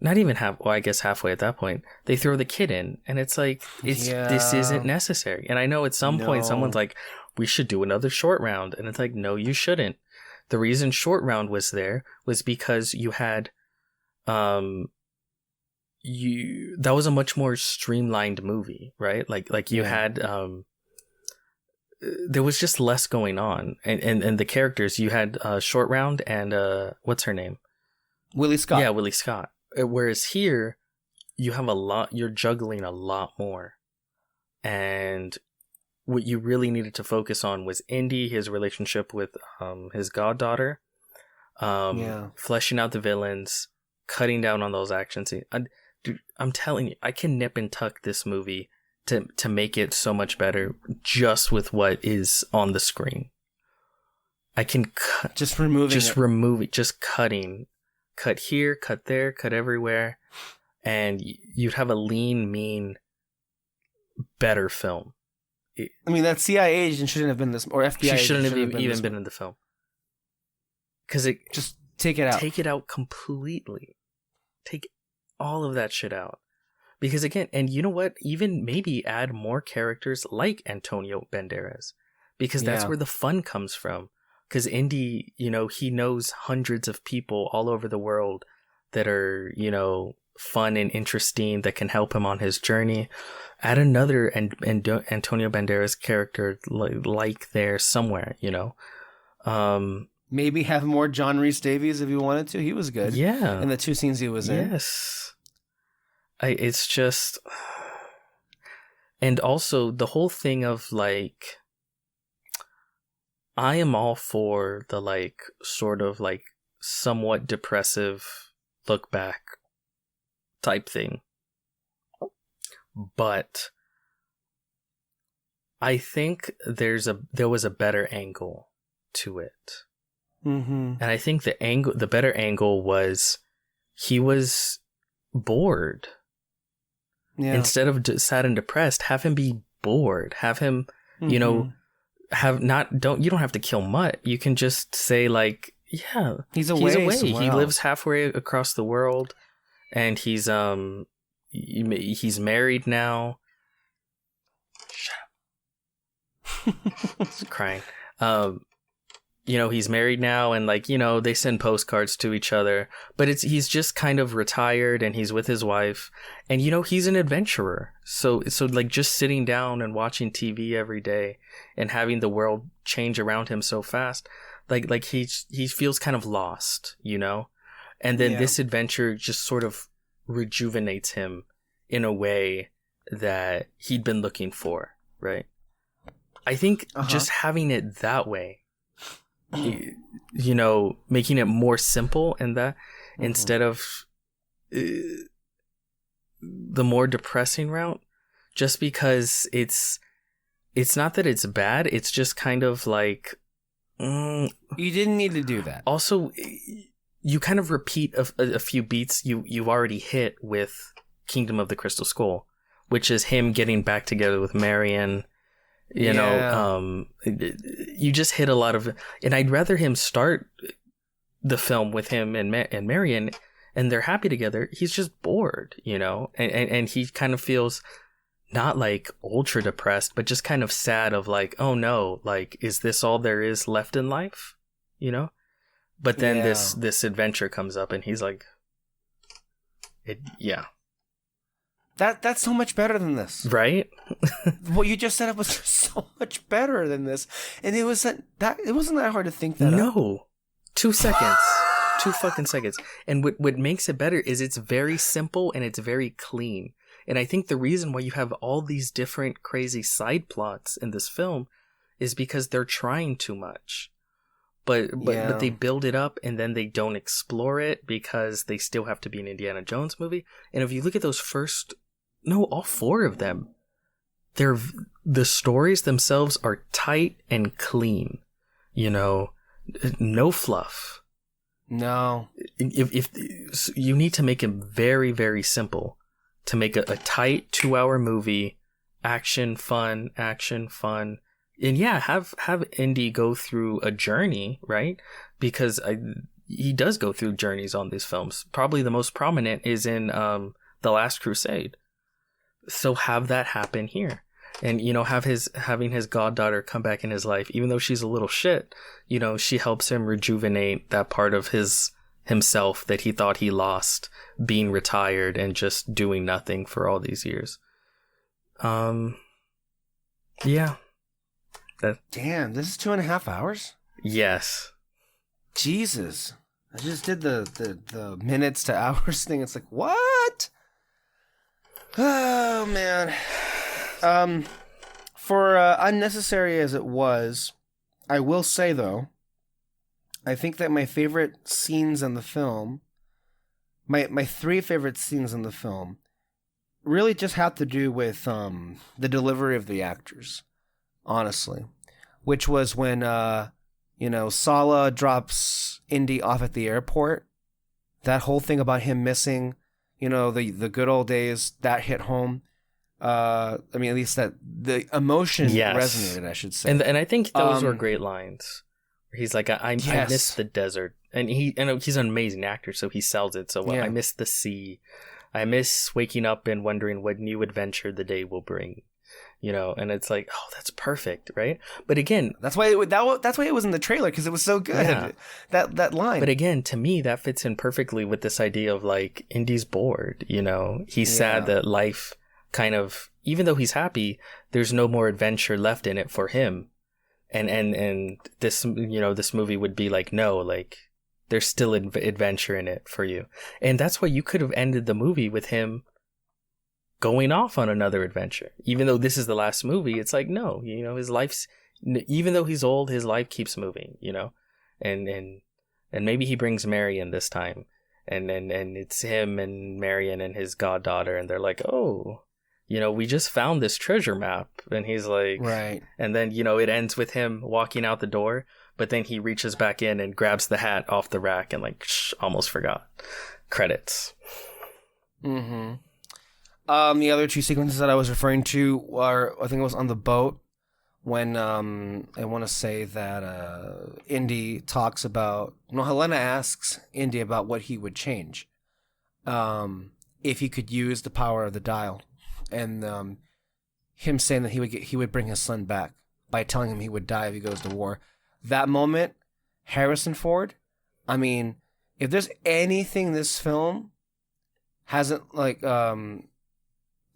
not even I guess halfway at that point, they throw the kid in, and it's like, this isn't necessary. And I know at some point someone's like, we should do another short round, and it's like, no, you shouldn't. The reason short round was there was because you had, that was a much more streamlined movie, right? Like you had, there was just less going on, and the characters, you had short round and what's her name? Willie Scott. Yeah, Willie Scott. Whereas here, you have you're juggling a lot more. And what you really needed to focus on was Indy, his relationship with his goddaughter, fleshing out the villains, cutting down on those action scenes. Dude, I'm telling you, I can nip and tuck this movie to make it so much better just with what is on the screen. I can remove it, just cutting. Cut here, cut there, cut everywhere, and you'd have a lean, mean, better film. I mean, that CIA agent shouldn't have been this, or FBI. She shouldn't have even been in the film. Because just take it out. Take it out completely. Take all of that shit out. Because again, and you know what? Even maybe add more characters like Antonio Banderas, because that's where the fun comes from. Because Indy, he knows hundreds of people all over the world that are, fun and interesting, that can help him on his journey. Add another Antonio Banderas character like there somewhere, Maybe have more John Rhys Davies if you wanted to. He was good. Yeah. In the two scenes he was in. Yes. It's just... And also, the whole thing of, like... I am all for the, like, sort of, like, somewhat depressive look back type thing. But I think there was a better angle to it. Mm-hmm. And I think the better angle was he was bored. Yeah. Instead of sad and depressed, have him be bored. Have him, you don't have to kill Mutt. You can just say, like, yeah, he's away. He lives halfway across the world, and he's married now. Shut up. He's crying. he's married now, and like, they send postcards to each other, but he's just kind of retired, and he's with his wife, and he's an adventurer. So like, just sitting down and watching TV every day and having the world change around him so fast, like he feels kind of lost, and then this adventure just sort of rejuvenates him in a way that he'd been looking for, right? I think just having it that way, making it more simple, and that instead of the more depressing route, just because it's not that it's bad, it's just kind of like you didn't need to do that. Also, you kind of repeat a few beats you've already hit with Kingdom of the Crystal Skull, which is him getting back together with Marion. You just hit a lot of, and I'd rather him start the film with him and Marion, and they're happy together. He's just bored, and he kind of feels not like ultra depressed, but just kind of sad of like, oh no, like, is this all there is left in life? But then this adventure comes up, and he's like, That's so much better than this, right? What you just set up was so much better than this, and it wasn't that hard to think that. No, 2 seconds, 2 fucking seconds. And what makes it better is it's very simple and it's very clean. And I think the reason why you have all these different crazy side plots in this film is because they're trying too much. But they build it up, and then they don't explore it because they still have to be an Indiana Jones movie. And if you look at those all 4 of them, the stories themselves are tight and clean. No fluff. No. If you need to make it very, very simple to make a tight 2-hour movie, action fun. And have Indy go through a journey, right? Because he does go through journeys on these films. Probably the most prominent is in The Last Crusade. So have that happen here. And, having his goddaughter come back in his life, even though she's a little shit, she helps him rejuvenate that part of himself that he thought he lost, being retired and just doing nothing for all these years. Yeah. Damn, this is 2.5 hours? Yes. Jesus. I just did the minutes to hours thing. It's like, what? Oh, man. For unnecessary as it was, I will say, though, I think that my favorite scenes in the film, my 3 favorite scenes in the film, really just have to do with the delivery of the actors. Honestly, which was when Sala drops Indy off at the airport. That whole thing about him missing, the good old days, that hit home. At least that the emotion resonated, I should say. And I think those were great lines. He's like, I miss the desert, and he's an amazing actor, so he sells it so well. I miss the sea. I miss waking up and wondering what new adventure the day will bring. And it's like, oh, that's perfect, right? But again, that's why it was in the trailer, because it was so good. Yeah. That line. But again, to me, that fits in perfectly with this idea of like, Indy's bored. He's sad that life kind of, even though he's happy, there's no more adventure left in it for him. And this this movie would be like, no, like, there's still adventure in it for you, and that's why you could have ended the movie with him going off on another adventure. Even though this is the last movie, it's like, no, his life's, even though he's old, his life keeps moving, and maybe he brings Marion this time, and it's him and Marion and his goddaughter, and they're like, oh, we just found this treasure map, and he's like, right. And then, it ends with him walking out the door, but then he reaches back in and grabs the hat off the rack and like, almost forgot. Credits. Mm-hmm. The other 2 sequences that I was referring to are, I think it was on the boat, when I want to say that Indy talks about, Helena asks Indy about what he would change if he could use the power of the dial, and him saying that he would bring his son back by telling him he would die if he goes to war. That moment Harrison Ford, I mean, if there's anything this film hasn't like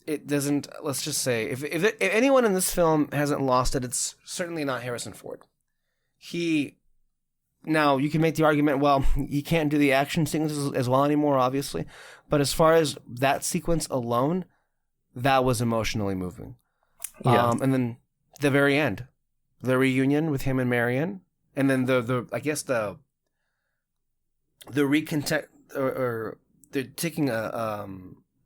it doesn't, let's just say if anyone in this film hasn't lost it, it's certainly not Harrison Ford. Now you can make the argument, well, you can't do the action sequences as well anymore, obviously, but as far as that sequence alone, that was emotionally moving. Yeah. And then the very end, the reunion with him and Marion, and then the I guess the recontext, or they're taking a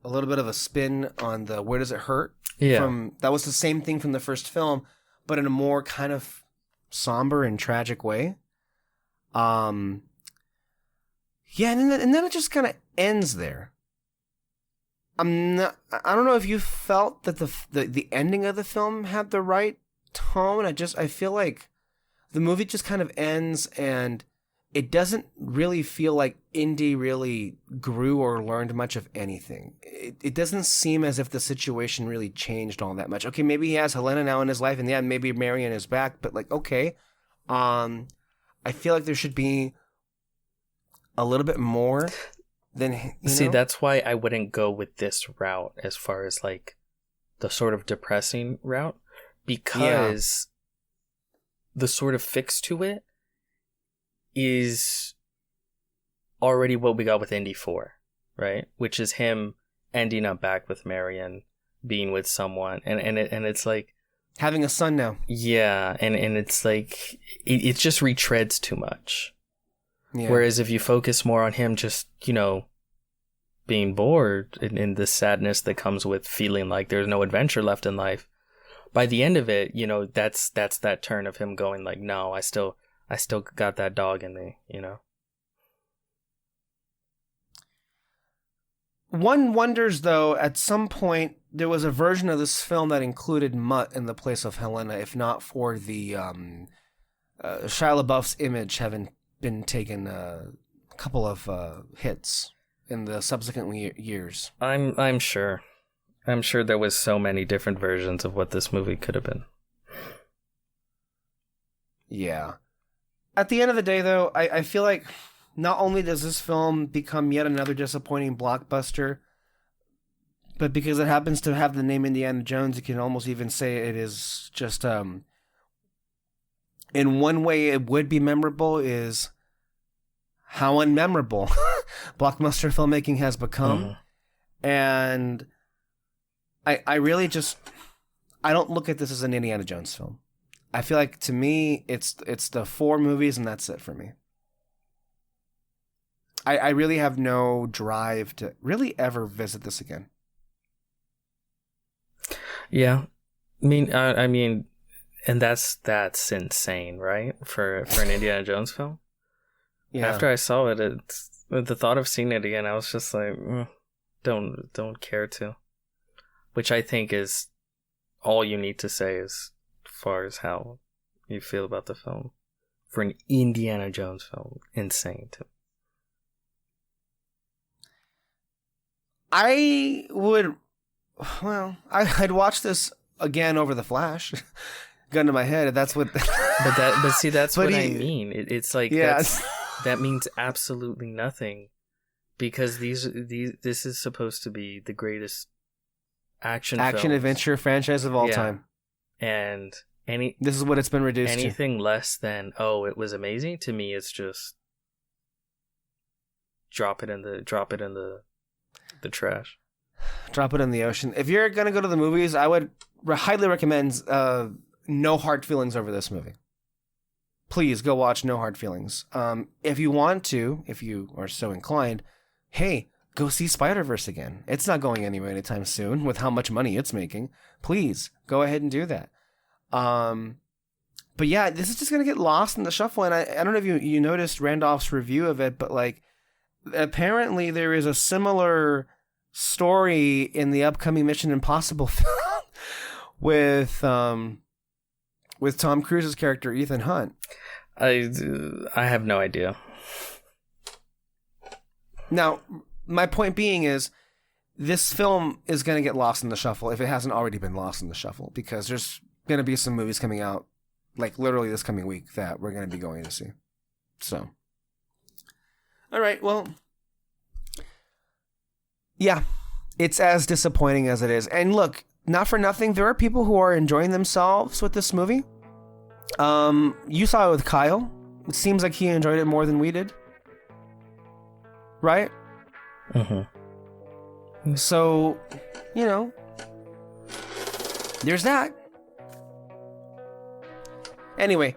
little bit of a spin on the where does it hurt? Yeah. That was the same thing from the first film, but in a more kind of somber and tragic way. Yeah, and then it just kind of ends there. I don't know if you felt that the ending of the film had the right tone. I feel like the movie just kind of ends, and it doesn't really feel like Indy really grew or learned much of anything. It doesn't seem as if the situation really changed all that much. Okay, maybe he has Helena now in his life, and yeah, maybe Marion is back, but like, okay. I feel like there should be a little bit more than, See, that's why I wouldn't go with this route as far as like the sort of depressing route, because the sort of fix to it is already what we got with Indy 4, right? Which is him ending up back with Marion, being with someone, and it's like having a son now. Yeah, and it's like it just retreads too much. Yeah. Whereas if you focus more on him just, being bored and the sadness that comes with feeling like there's no adventure left in life, by the end of it, that's that turn of him going like, no, I still got that dog in me, One wonders, though, at some point there was a version of this film that included Mutt in the place of Helena, if not for the Shia LaBeouf's image having been taken a couple of hits in the subsequent years. I'm sure. I'm sure there was so many different versions of what this movie could have been. Yeah. At the end of the day, though, I feel like not only does this film become yet another disappointing blockbuster, but because it happens to have the name Indiana Jones, you can almost even say it is just, in one way it would be memorable is how unmemorable blockbuster filmmaking has become. And I really just, I don't look at this as an Indiana Jones film. I feel like, to me, it's the 4 movies and that's it for me. I really have no drive to really ever visit this again. Yeah, I mean, and that's insane, right? For an Indiana Jones film. Yeah. After I saw it, the thought of seeing it again, I was just like, don't care to. Which I think is all you need to say as far as how you feel about the film. For an Indiana Jones film, insane to me. I'd watch this again over The Flash. Gun to my head. That's what. but see, that's what I mean. It's like, yeah, that means absolutely nothing, because this is supposed to be the greatest action adventure franchise of all time, and this is what it's been reduced to. Anything less than, oh, it was amazing, to me, it's just drop it in the trash. Drop it in the ocean. If you're gonna go to the movies, I would highly recommend No Hard Feelings over this movie. Please go watch No Hard Feelings. If you want to, if you are so inclined, hey, go see Spider-Verse again. It's not going anywhere anytime soon with how much money it's making. Please go ahead and do that. But yeah, this is just gonna get lost in the shuffle. And I don't know if you noticed Randolph's review of it, but like, apparently there is a similar story in the upcoming Mission Impossible film with Tom Cruise's character Ethan Hunt. I have no idea. Now, my point being is, this film is going to get lost in the shuffle if it hasn't already been lost in the shuffle, because there's going to be some movies coming out, like literally this coming week, that we're going to be going to see. So, all right, well, yeah, it's as disappointing as it is. And look, not for nothing, there are people who are enjoying themselves with this movie. You saw it with Kyle. It seems like he enjoyed it more than we did. Right? So, you know, there's that. Anyway,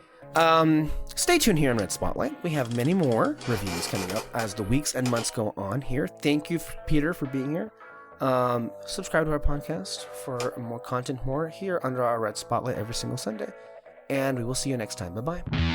stay tuned here on Red Spotlight. We have many more reviews coming up as the weeks and months go on here. Thank you, Peter, for being here. Subscribe to our podcast for more content, more here under our Red Spotlight every single Sunday. And we will see you next time. Bye-bye.